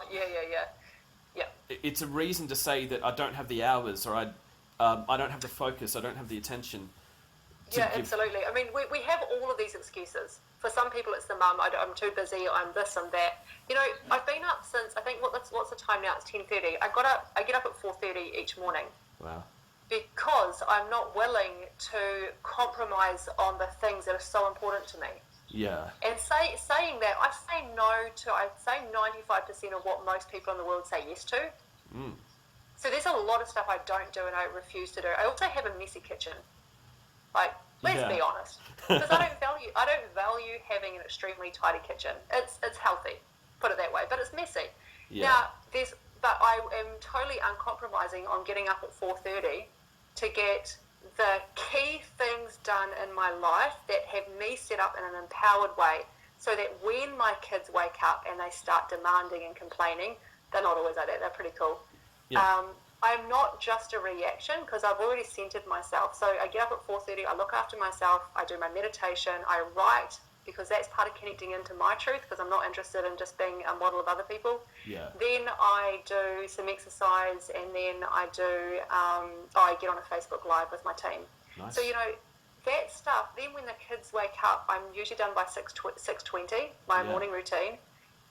Speaker 3: yeah.
Speaker 7: It's a reason to say that I don't have the hours, or I don't have the focus, I don't have the attention.
Speaker 3: Absolutely. I mean, we have all of these excuses. For some people, it's the mum. I'm too busy. I'm this, I'm that. I've been up since, I think, what's the time now? It's 10:30. I get up at 4:30 each morning.
Speaker 7: Wow.
Speaker 3: Because I'm not willing to compromise on the things that are so important to me.
Speaker 7: Yeah.
Speaker 3: And saying that, I say no to, I'd say 95% of what most people in the world say yes to.
Speaker 7: Mm.
Speaker 3: So there's a lot of stuff I don't do and I refuse to do. I also have a messy kitchen. Like, let's be honest. Because I don't value having an extremely tidy kitchen. It's healthy, put it that way, but it's messy.
Speaker 7: Yeah.
Speaker 3: But I am totally uncompromising on getting up at 4:30 to get the key things done in my life that have me set up in an empowered way, so that when my kids wake up and they start demanding and complaining, they're not always like that, they're pretty cool. Yeah. I'm not just a reaction, because I've already centered myself. So I get up at 4:30, I look after myself, I do my meditation, I write, because that's part of connecting into my truth, because I'm not interested in just being a model of other people.
Speaker 7: Yeah.
Speaker 3: Then I do some exercise, and then I get on a Facebook Live with my team.
Speaker 7: Nice.
Speaker 3: So, that stuff, then when the kids wake up, I'm usually done by 6:20, my morning routine.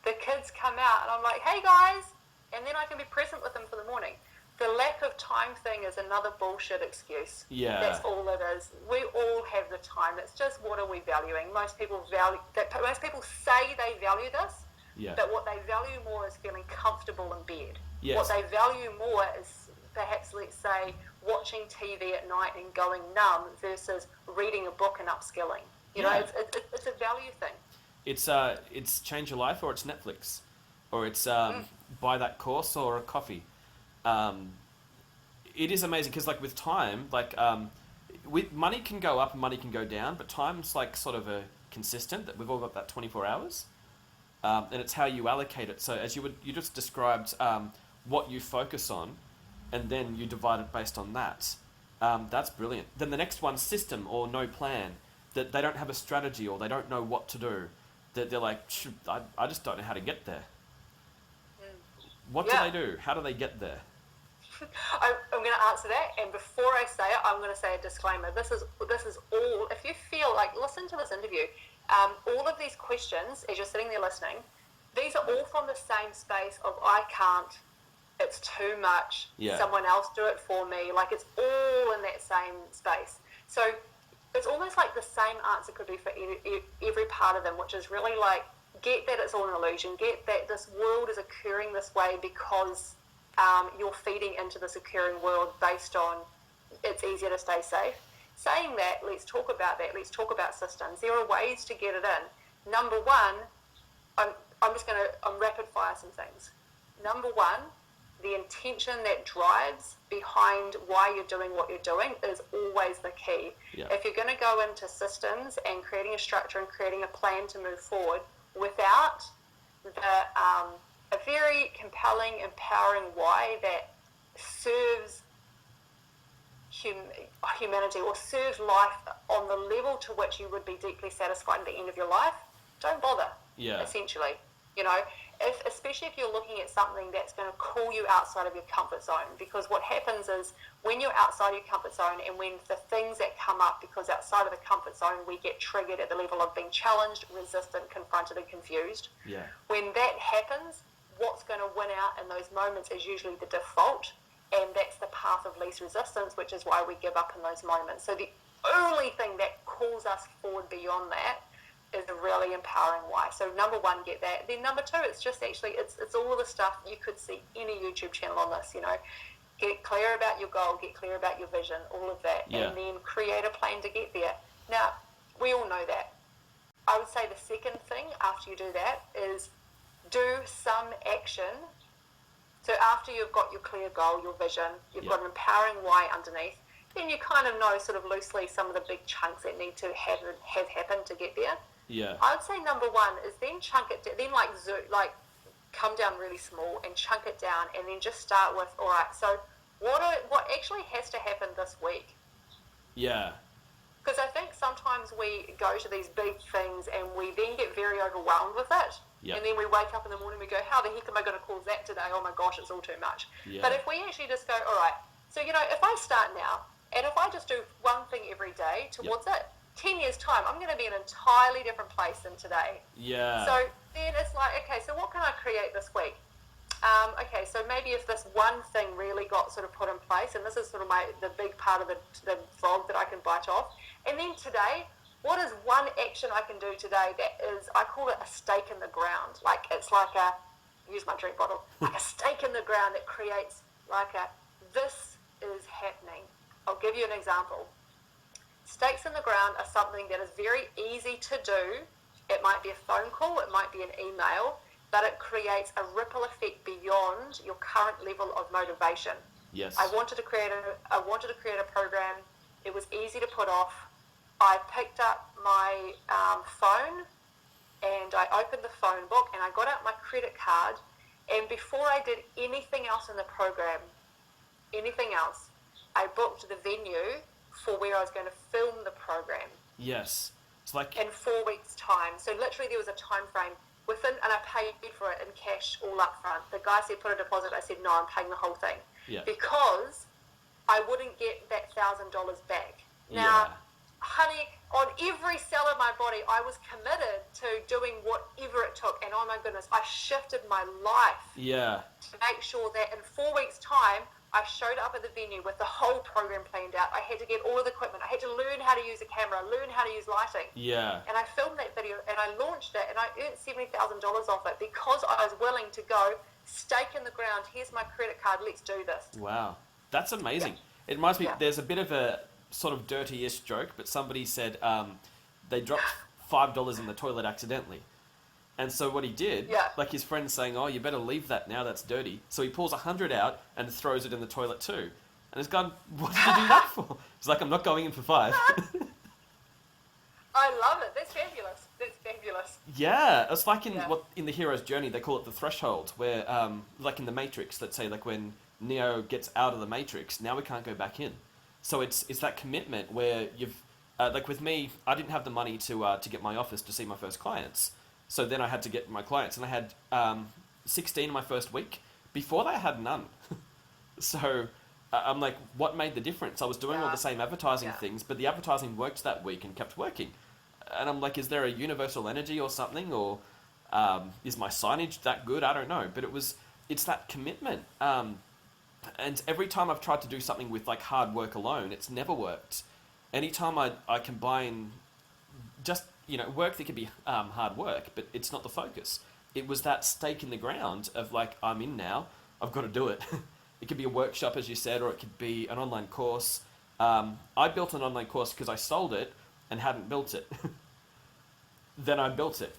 Speaker 3: The kids come out, and I'm like, hey guys, and then I can be present with them for the morning. The lack of time thing is another bullshit excuse.
Speaker 7: Yeah.
Speaker 3: That's all it is. We all have the time. It's just, what are we valuing? Most people say they value this,
Speaker 7: Yeah.
Speaker 3: But what they value more is feeling comfortable in bed.
Speaker 7: Yes.
Speaker 3: What they value more is perhaps, let's say, watching TV at night and going numb versus reading a book and upskilling. You know, it's a value thing.
Speaker 7: It's change your life, or it's Netflix, or it's buy that course or a coffee. It is amazing because, like, with time, like, with money can go up and money can go down, but time's like sort of a consistent, that we've all got that 24 hours, and it's how you allocate it. So as you just described what you focus on, and then you divide it based on that. That's brilliant. Then the next one, system or no plan, that they don't have a strategy or they don't know what to do. That they're like, I just don't know how to get there. What do they do? How do they get there?
Speaker 3: I'm going to answer that, and before I say it, I'm going to say a disclaimer. This is all. If you feel like, listen to this interview, all of these questions as you're sitting there listening, these are all from the same space of I can't. It's too much.
Speaker 7: Yeah.
Speaker 3: Someone else do it for me. Like, it's all in that same space. So it's almost like the same answer could be for every part of them, which is really like, get that it's all an illusion. Get that this world is occurring this way because you're feeding into this occurring world based on it's easier to stay safe. Saying that, let's talk about that. Let's talk about systems. There are ways to get it in. Number one, I'm rapid fire some things. Number one, the intention that drives behind why you're doing what you're doing is always the key.
Speaker 7: Yeah.
Speaker 3: If you're going to go into systems and creating a structure and creating a plan to move forward without a very compelling, empowering why that serves humanity or serves life on the level to which you would be deeply satisfied at the end of your life, don't bother.
Speaker 7: Yeah.
Speaker 3: Essentially, you know, especially if you're looking at something that's going to call you outside of your comfort zone, because what happens is when you're outside your comfort zone and when the things that come up, because outside of the comfort zone we get triggered at the level of being challenged, resistant, confronted and confused.
Speaker 7: Yeah.
Speaker 3: When that happens, what's going to win out in those moments is usually the default, and that's the path of least resistance, which is why we give up in those moments. So the only thing that calls us forward beyond that is a really empowering why. So number one, get that. Then number two, it's just actually, it's all the stuff. You could see any YouTube channel on this, you know. Get clear about your goal, get clear about your vision, all of that, and then create a plan to get there. Now, we all know that. I would say the second thing after you do that is do some action. So after you've got your clear goal, your vision, you've got an empowering why underneath, then you kind of know sort of loosely some of the big chunks that need to have happened to get there.
Speaker 7: Yeah.
Speaker 3: I would say number one is then chunk it, then like come down really small and chunk it down, and then just start with, all right, so what actually has to happen this week?
Speaker 7: Yeah.
Speaker 3: Because I think sometimes we go to these big things and we then get very overwhelmed with it.
Speaker 7: Yep.
Speaker 3: And then we wake up in the morning and we go, how the heck am I going to cause that today? Oh my gosh, it's all too much.
Speaker 7: Yeah.
Speaker 3: But if we actually just go, all right, so, you know, if I start now and if I just do one thing every day towards it, 10 years time, I'm going to be in an entirely different place than today.
Speaker 7: Yeah.
Speaker 3: So then it's like, okay, so what can I create this week? Okay, so maybe if this one thing really got sort of put in place, and this is sort of the big part of the frog that I can bite off, and then today, what is one action I can do today that is, I call it a stake in the ground. Like, it's like use my drink bottle, like a stake in the ground that creates like this is happening. I'll give you an example. Stakes in the ground are something that is very easy to do. It might be a phone call, it might be an email, but it creates a ripple effect beyond your current level of motivation.
Speaker 7: Yes.
Speaker 3: I wanted to create a program. It was easy to put off. I picked up my phone and I opened the phone book and I got out my credit card, and before I did anything else in the program, I booked the venue for where I was going to film the program.
Speaker 7: Yes. It's like
Speaker 3: in 4 weeks' time. So literally there was a time frame within, and I paid for it in cash all up front. The guy said put a deposit. I said no, I'm paying the whole thing.
Speaker 7: Yeah.
Speaker 3: Because I wouldn't get that $1,000 back. Now, honey, on every cell of my body, I was committed to doing whatever it took. And oh my goodness, I shifted my life
Speaker 7: Yeah.
Speaker 3: to make sure that in 4 weeks' time, I showed up at the venue with the whole program planned out. I had to get all of the equipment. I had to learn how to use a camera, learn how to use lighting.
Speaker 7: Yeah.
Speaker 3: And I filmed that video and I launched it and I earned $70,000 off it because I was willing to go, stake in the ground, here's my credit card, let's do this.
Speaker 7: Wow. That's amazing. It reminds me, there's a bit of a sort of dirty-ish joke, but somebody said they dropped $5 in the toilet accidentally. And so what he did, like his friend's saying, oh, you better leave that now, that's dirty. So he pulls 100 out and throws it in the toilet too. And he's gone, what did you do that for? He's like, I'm not going in for 5.
Speaker 3: I love it. That's fabulous. That's fabulous.
Speaker 7: Yeah, it's like in the hero's journey, they call it the threshold, where, like in the Matrix, let's say, like when Neo gets out of the Matrix, now we can't go back in. So it's that commitment where you've, like with me, I didn't have the money to get my office to see my first clients. So then I had to get my clients, and I had 16 in my first week. Before that, I had none. So I'm like, what made the difference? I was doing all the same advertising things, but the advertising worked that week and kept working. And I'm like, is there a universal energy or something? Or is my signage that good? I don't know. But it's that commitment. And every time I've tried to do something with like hard work alone, it's never worked. Anytime I combine just, work that could be hard work, but it's not the focus. It was that stake in the ground of like, I'm in now, I've got to do it. It could be a workshop, as you said, or it could be an online course. I built an online course because I sold it and hadn't built it. Then I built it.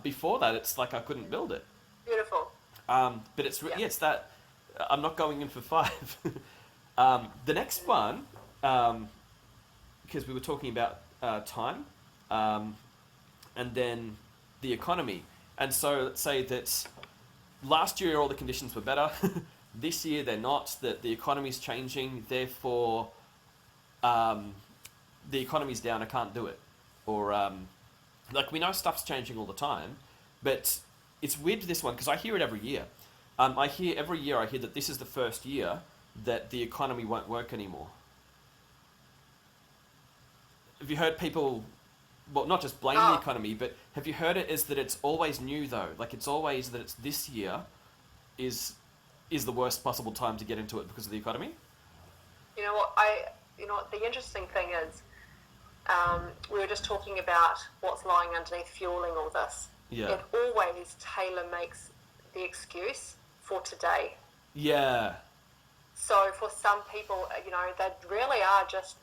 Speaker 7: Before that, it's like I couldn't build it.
Speaker 3: Beautiful.
Speaker 7: But it's it's that I'm not going in for 5. The next one, because we were talking about time, and then the economy. And so let's say that last year all the conditions were better. This year they're not, that the economy's changing, therefore the economy's down, I can't do it. Or like we know stuff's changing all the time, but it's weird this one because I hear it every year. Every year I hear that this is the first year that the economy won't work anymore. Have you heard people, well, not just blame the economy, but have you heard it is that it's always new though? Like it's always that it's this year is the worst possible time to get into it because of the economy?
Speaker 3: You know what, the interesting thing is, we were just talking about what's lying underneath fueling all this.
Speaker 7: Yeah.
Speaker 3: It always tailor makes the excuse for today.
Speaker 7: Yeah.
Speaker 3: So for some people, they really are just,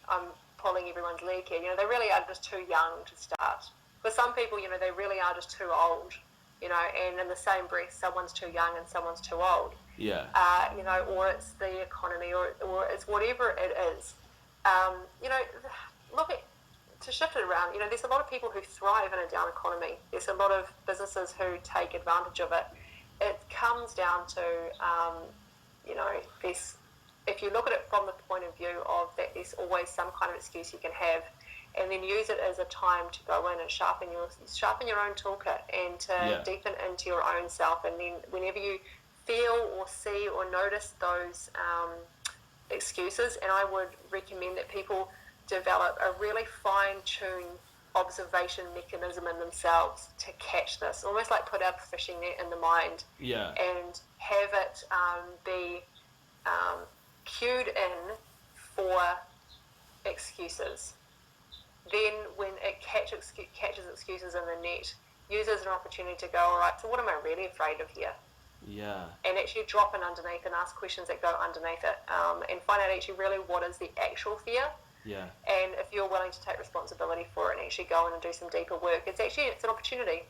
Speaker 3: I'm pulling everyone's leg here, they really are just too young to start. For some people, they really are just too old, and in the same breath, someone's too young and someone's too old.
Speaker 7: Yeah.
Speaker 3: Or it's the economy, or it's whatever it is. To shift it around, there's a lot of people who thrive in a down economy. There's a lot of businesses who take advantage of it. It comes down to, this. If you look at it from the point of view of that, there's always some kind of excuse you can have, and then use it as a time to go in and sharpen your own toolkit and to deepen into your own self. And then whenever you feel or see or notice those excuses, and I would recommend that people develop a really fine-tuned observation mechanism in themselves to catch this, almost like put out a fishing net in the mind, and have it be cued in for excuses. Then when it catches excuses in the net, use it as an opportunity to go, all right, so what am I really afraid of here?
Speaker 7: Yeah.
Speaker 3: And actually drop in underneath and ask questions that go underneath it, and find out actually really what is the actual fear.
Speaker 7: Yeah. And
Speaker 3: if you're willing to take responsibility for it and actually go in and do some deeper work, it's an opportunity.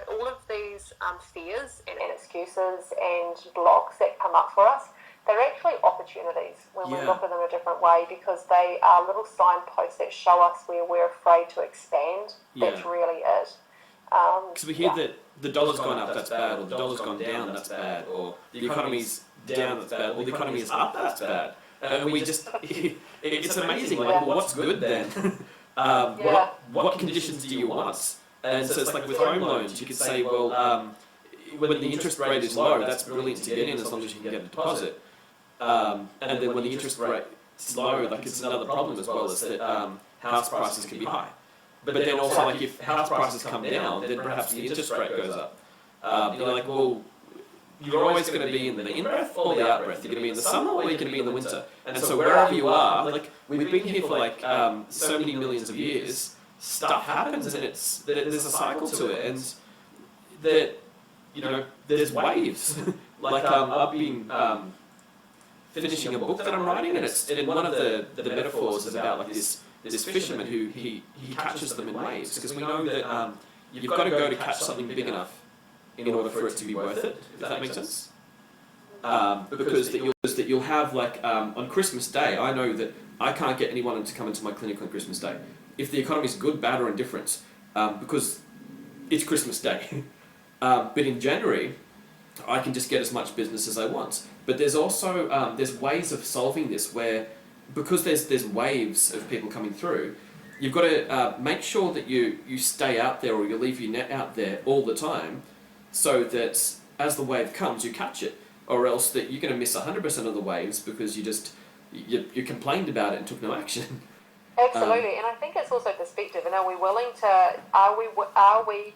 Speaker 3: All of these fears and excuses and blocks that come up for us, they're actually opportunities when we look at them a different way, because they are little signposts that show us where we're afraid to expand. That's really it.
Speaker 7: Because we hear that the dollar's gone up, that's bad, or the dollar's gone down, that's bad, or the economy's down, that's bad, or the economy is up, that's bad. And we just, it's amazing, like, well, what's good then? What conditions do you want? And so it's like with home loans, you could say, well, when the interest rate is low, that's brilliant to get in as long as you can get a deposit. And then when the interest rate is low, like it's another problem as well, is that house prices can be high. But then also, like, if house prices come down, then perhaps the interest rate goes up. Like, well, you're always going to be in the in-breath or the out-breath. You're going to be in the summer or you're going to be in the winter. And so wherever you are, like, we've been here for like so many millions of years, stuff happens, and there's a cycle to it, and that, you know, there's waves. Like, I've been finishing a book that I'm writing, and one of the metaphors is about like this fisherman who he catches them in waves, because we know that you've got to go to catch something big enough in order for it to be worth it, if that makes sense. Because you'll have, like, on Christmas Day, I know that I can't get anyone to come into my clinic on Christmas Day, if the economy's good, bad, or indifferent, because it's Christmas Day. But in January, I can just get as much business as I want. But there's also there's ways of solving this where, because there's waves of people coming through, you've got to make sure that you stay out there, or you leave your net out there all the time, so that as the wave comes, you catch it, or else that you're going to miss 100% of the waves because you complained about it and took no action.
Speaker 3: Absolutely, and I think it's also perspective. And are we willing to? Are we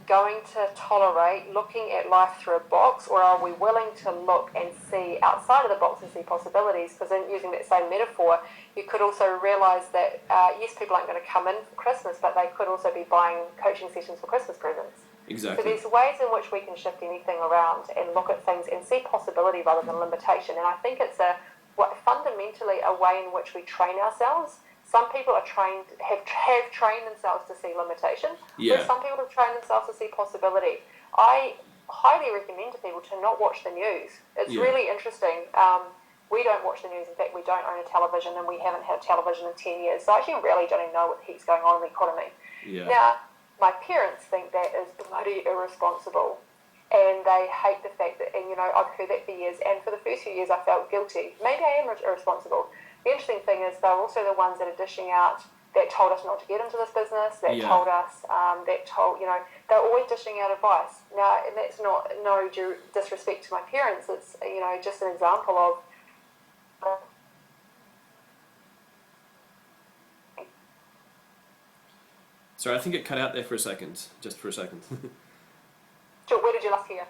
Speaker 3: going to tolerate looking at life through a box, or are we willing to look and see outside of the box and see possibilities? Because in using that same metaphor, you could also realise that yes, people aren't going to come in for Christmas, but they could also be buying coaching sessions for Christmas presents.
Speaker 7: Exactly.
Speaker 3: So there's ways in which we can shift anything around and look at things and see possibility rather than limitation. And I think it's fundamentally a way in which we train ourselves. Some people are trained, have trained themselves to see limitation, but some people have trained themselves to see possibility. I highly recommend to people to not watch the news. It's really interesting. We don't watch the news. In fact, we don't own a television, and we haven't had television in 10 years. So I actually really don't even know what the heck's going on in the economy. Yeah. Now, my parents think that is bloody irresponsible, and they hate the fact that, and you know, I've heard that for years, and for the first few years I felt guilty. Maybe I am irresponsible. The interesting thing is they're also the ones that are dishing out, that told us not to get into this business, that told us, they're always dishing out advice. Now, and that's not no disrespect to my parents, it's, you know, just an example of
Speaker 7: Sorry, I think it cut out there for a second, just for a second.
Speaker 3: Sure, where did you last hear?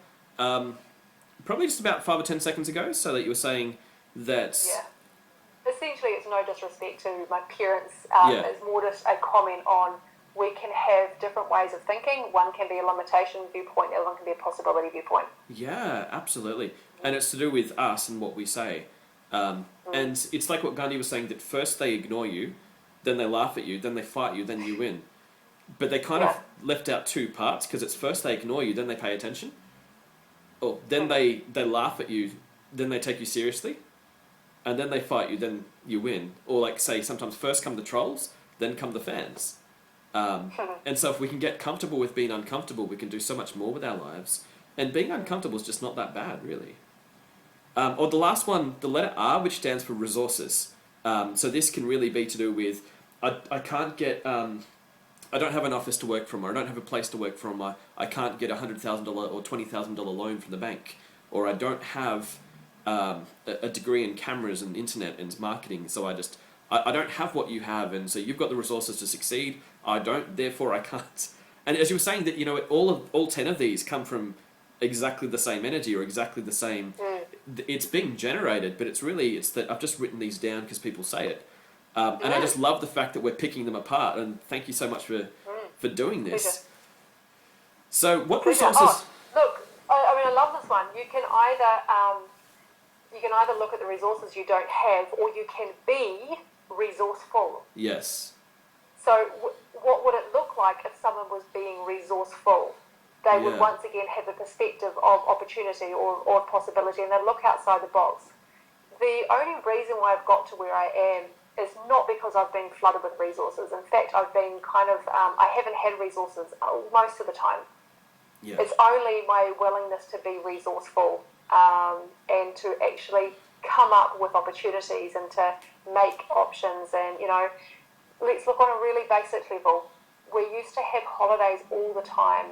Speaker 7: Probably just about 5 or 10 seconds ago, so that you were saying that...
Speaker 3: Yeah. Essentially, it's no disrespect to my parents. It's more just a comment on we can have different ways of thinking. One can be a limitation viewpoint, the other one can be a possibility viewpoint.
Speaker 7: Yeah, absolutely. And it's to do with us and what we say. And it's like what Gandhi was saying, that first they ignore you, then they laugh at you, then they fight you, then you win. But they kind of left out two parts, because it's first they ignore you, then they pay attention. Or then they laugh at you, then they take you seriously. And then they fight you, then you win. Or like, say, sometimes first come the trolls, then come the fans. And so if we can get comfortable with being uncomfortable, we can do so much more with our lives. And being uncomfortable is just not that bad, really. Or the last one, the letter R, which stands for resources. So this can really be to do with, I can't get... I don't have an office to work from, or I don't have a place to work from, I can't get a $100,000 or $20,000 loan from the bank, or I don't have a degree in cameras and internet and marketing, so I don't have what you have, and so you've got the resources to succeed, I don't, therefore I can't. And as you were saying, that, you know, all 10 of these come from exactly the same energy, or exactly the same, it's being generated, but it's that I've just written these down because people say it. And I just love the fact that we're picking them apart, and thank you so much for doing this.
Speaker 3: Pleasure.
Speaker 7: So what resources...
Speaker 3: Oh, look, I love this one. You can either look at the resources you don't have, or you can be resourceful.
Speaker 7: Yes.
Speaker 3: So what would it look like if someone was being resourceful? They would once again have a perspective of opportunity or possibility, and they'd look outside the box. The only reason why I've got to where I am is not because I've been flooded with resources. In fact, I've been I haven't had resources most of the time. Yeah. It's only my willingness to be resourceful and to actually come up with opportunities and to make options. And, you know, let's look on a really basic level. We used to have holidays all the time,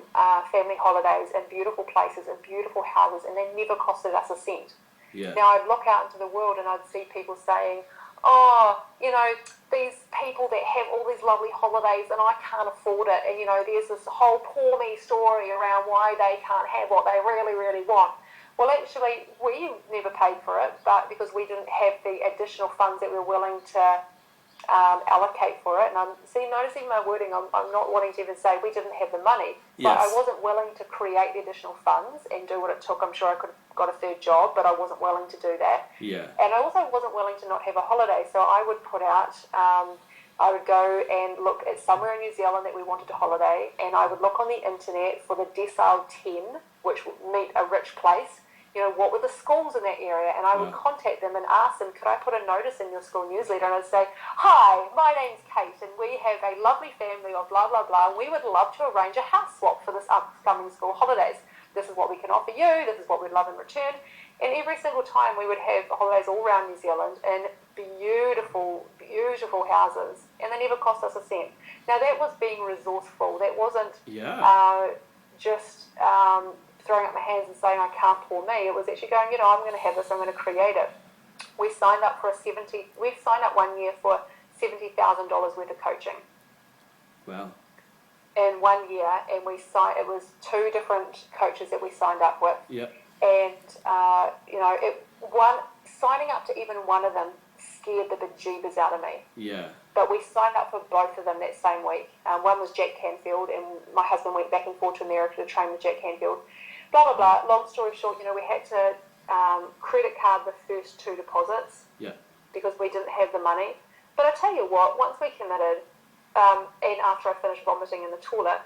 Speaker 3: family holidays in beautiful places and beautiful houses, and they never costed us a cent. Yeah. Now, I'd look out into the world and I'd see people saying, oh, you know, these people that have all these lovely holidays and I can't afford it. And, you know, there's this whole poor me story around why they can't have what they really, really want. Well, actually, we never paid for it, but because we didn't have the additional funds that we were willing to allocate for it. And noticing my wording, I'm not wanting to even say we didn't have the money, but I
Speaker 7: Yes.
Speaker 3: wasn't willing to create the additional funds and do what it took. I'm sure I could have got a third job, but I wasn't willing to do that.
Speaker 7: Yeah.
Speaker 3: And I also wasn't willing to not have a holiday, so I would put out, I would go and look at somewhere in New Zealand that we wanted to holiday, and I would look on the internet for the decile 10, which would meet a rich place. You know, what were the schools in that area? And I would contact them and ask them, could I put a notice in your school newsletter? And I'd say, hi, my name's Kate, and we have a lovely family of blah, blah, blah, and we would love to arrange a house swap for this upcoming school holidays. This is what we can offer you, this is what we'd love in return. And every single time we would have holidays all around New Zealand in beautiful, beautiful houses, and they never cost us a cent. Now that was being resourceful. That wasn't just throwing up my hands and saying I can't pour me. It was actually going, you know, I'm going to have this, I'm going to create it. We signed up we've signed up 1 year for $70,000 worth of coaching. Wow. In 1 year, and it was 2 different coaches that we signed up with.
Speaker 7: Yep.
Speaker 3: And, you know, signing up to even one of them scared the bejeebers out of me.
Speaker 7: Yeah.
Speaker 3: But we signed up for both of them that same week. One was Jack Canfield, and my husband went back and forth to America to train with Jack Canfield. Blah, blah, blah. Long story short, you know, we had to credit card the first 2 deposits because we didn't have the money. But I tell you what, once we committed, and after I finished vomiting in the toilet,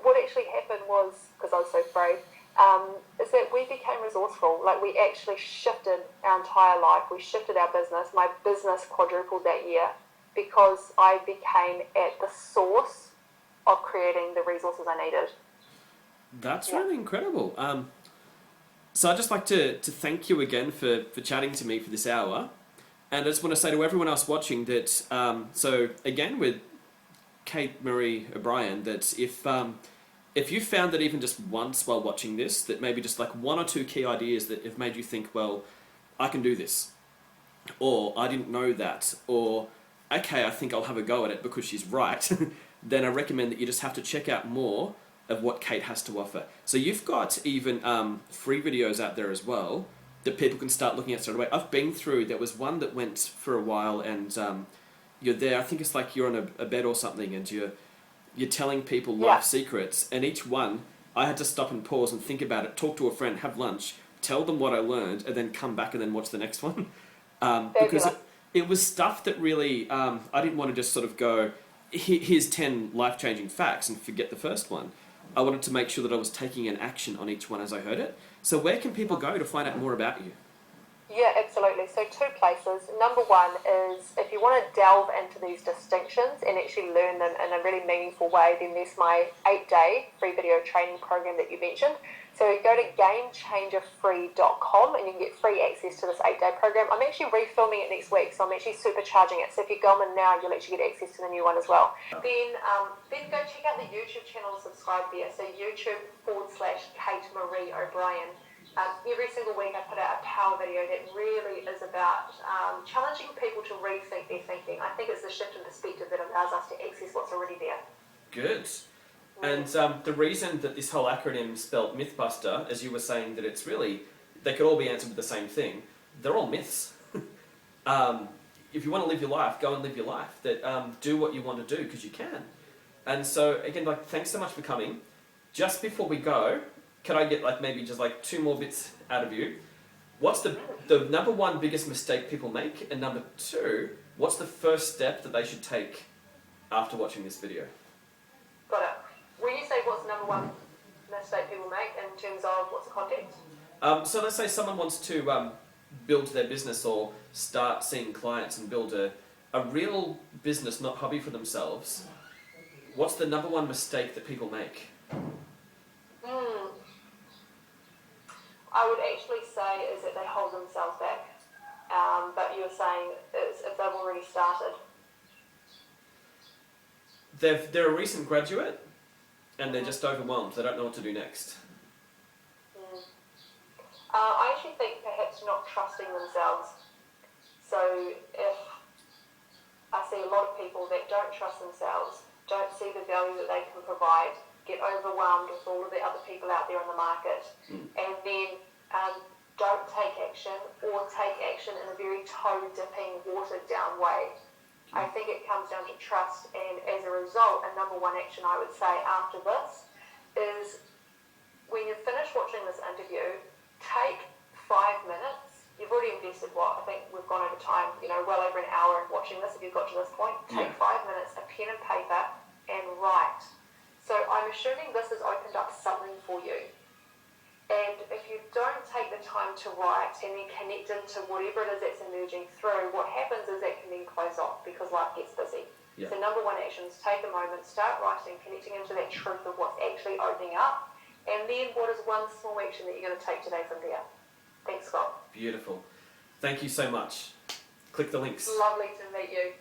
Speaker 3: what actually happened was, because I was so afraid, is that we became resourceful. Like, we actually shifted our entire life. We shifted our business. My business quadrupled that year because I became at the source of creating the resources I needed.
Speaker 7: That's really incredible. So I'd just like to thank you again for chatting to me for this hour. And I just want to say to everyone else watching that, so again with Kate Maree O'Brien, that if you found that even just once while watching this, that maybe just like 1 or 2 key ideas that have made you think, well, I can do this, or I didn't know that, or okay, I think I'll have a go at it because she's right, then I recommend that you just have to check out more of what Kate has to offer. So you've got even free videos out there as well that people can start looking at straight away. I've been through, there was one that went for a while, and you're there, I think it's like you're on a bed or something, and you're telling people life secrets, and each one, I had to stop and pause and think about it, talk to a friend, have lunch, tell them what I learned, and then come back and then watch the next one. Because it was stuff that really, I didn't want to just sort of go, here's 10 life-changing facts and forget the first one. I wanted to make sure that I was taking an action on each one as I heard it. So where can people go to find out more about you?
Speaker 3: Yeah, absolutely. So 2 places. Number 1 is if you want to delve into these distinctions and actually learn them in a really meaningful way, then there's my 8-day free video training program that you mentioned. So go to gamechangerfree.com and you can get free access to this 8-day program. I'm actually refilming it next week, so I'm actually supercharging it. So if you go in now, you'll actually get access to the new one as well. Then go check out the YouTube channel and subscribe there. So YouTube.com/Kate Maree O'Brien. Every single week I put out a power video that really is about challenging people to rethink their thinking. I think it's the shift in perspective that allows us to access what's already there.
Speaker 7: Good. And the reason that this whole acronym spelled Mythbuster, as you were saying, that it's really, they could all be answered with the same thing. They're all myths. If you want to live your life, go and live your life. That do what you want to do because you can. And so again, like, thanks so much for coming. Just before we go, can I get like maybe just like 2 more bits out of you? What's the number 1 biggest mistake people make? And number 2, what's the first step that they should take after watching this video?
Speaker 3: Got it. When you say what's the number 1 mistake people make in terms of what's the context?
Speaker 7: So let's say someone wants to build their business or start seeing clients and build a real business, not hobby for themselves. What's the number 1 mistake that people make?
Speaker 3: I would actually say is that they hold themselves back. But you're saying it's if they've already started.
Speaker 7: They're a recent graduate and they're just overwhelmed. They don't know what to do next.
Speaker 3: I actually think perhaps not trusting themselves. So if I see a lot of people that don't trust themselves, don't see the value that they can provide, get overwhelmed with all of the other people out there in the market, and then don't take action, or take action in a very toe-dipping, watered-down way. I think it comes down to trust, and as a result, a number one action I would say after this is when you finish watching this interview, take 5 minutes. You've already invested I think we've gone over time, well over an hour in watching this if you've got to this point. Take 5 minutes, a pen and paper, and write. So I'm assuming this has opened up something for you. And if you don't take the time to write and then connect into whatever it is that's emerging through, what happens is that can then close off because life gets busy.
Speaker 7: Yeah.
Speaker 3: So number one action is take a moment, start writing, connecting into that truth of what's actually opening up, and then what is one small action that you're going to take today from there. Thanks, Scott.
Speaker 7: Beautiful. Thank you so much. Click the links.
Speaker 3: Lovely to meet you.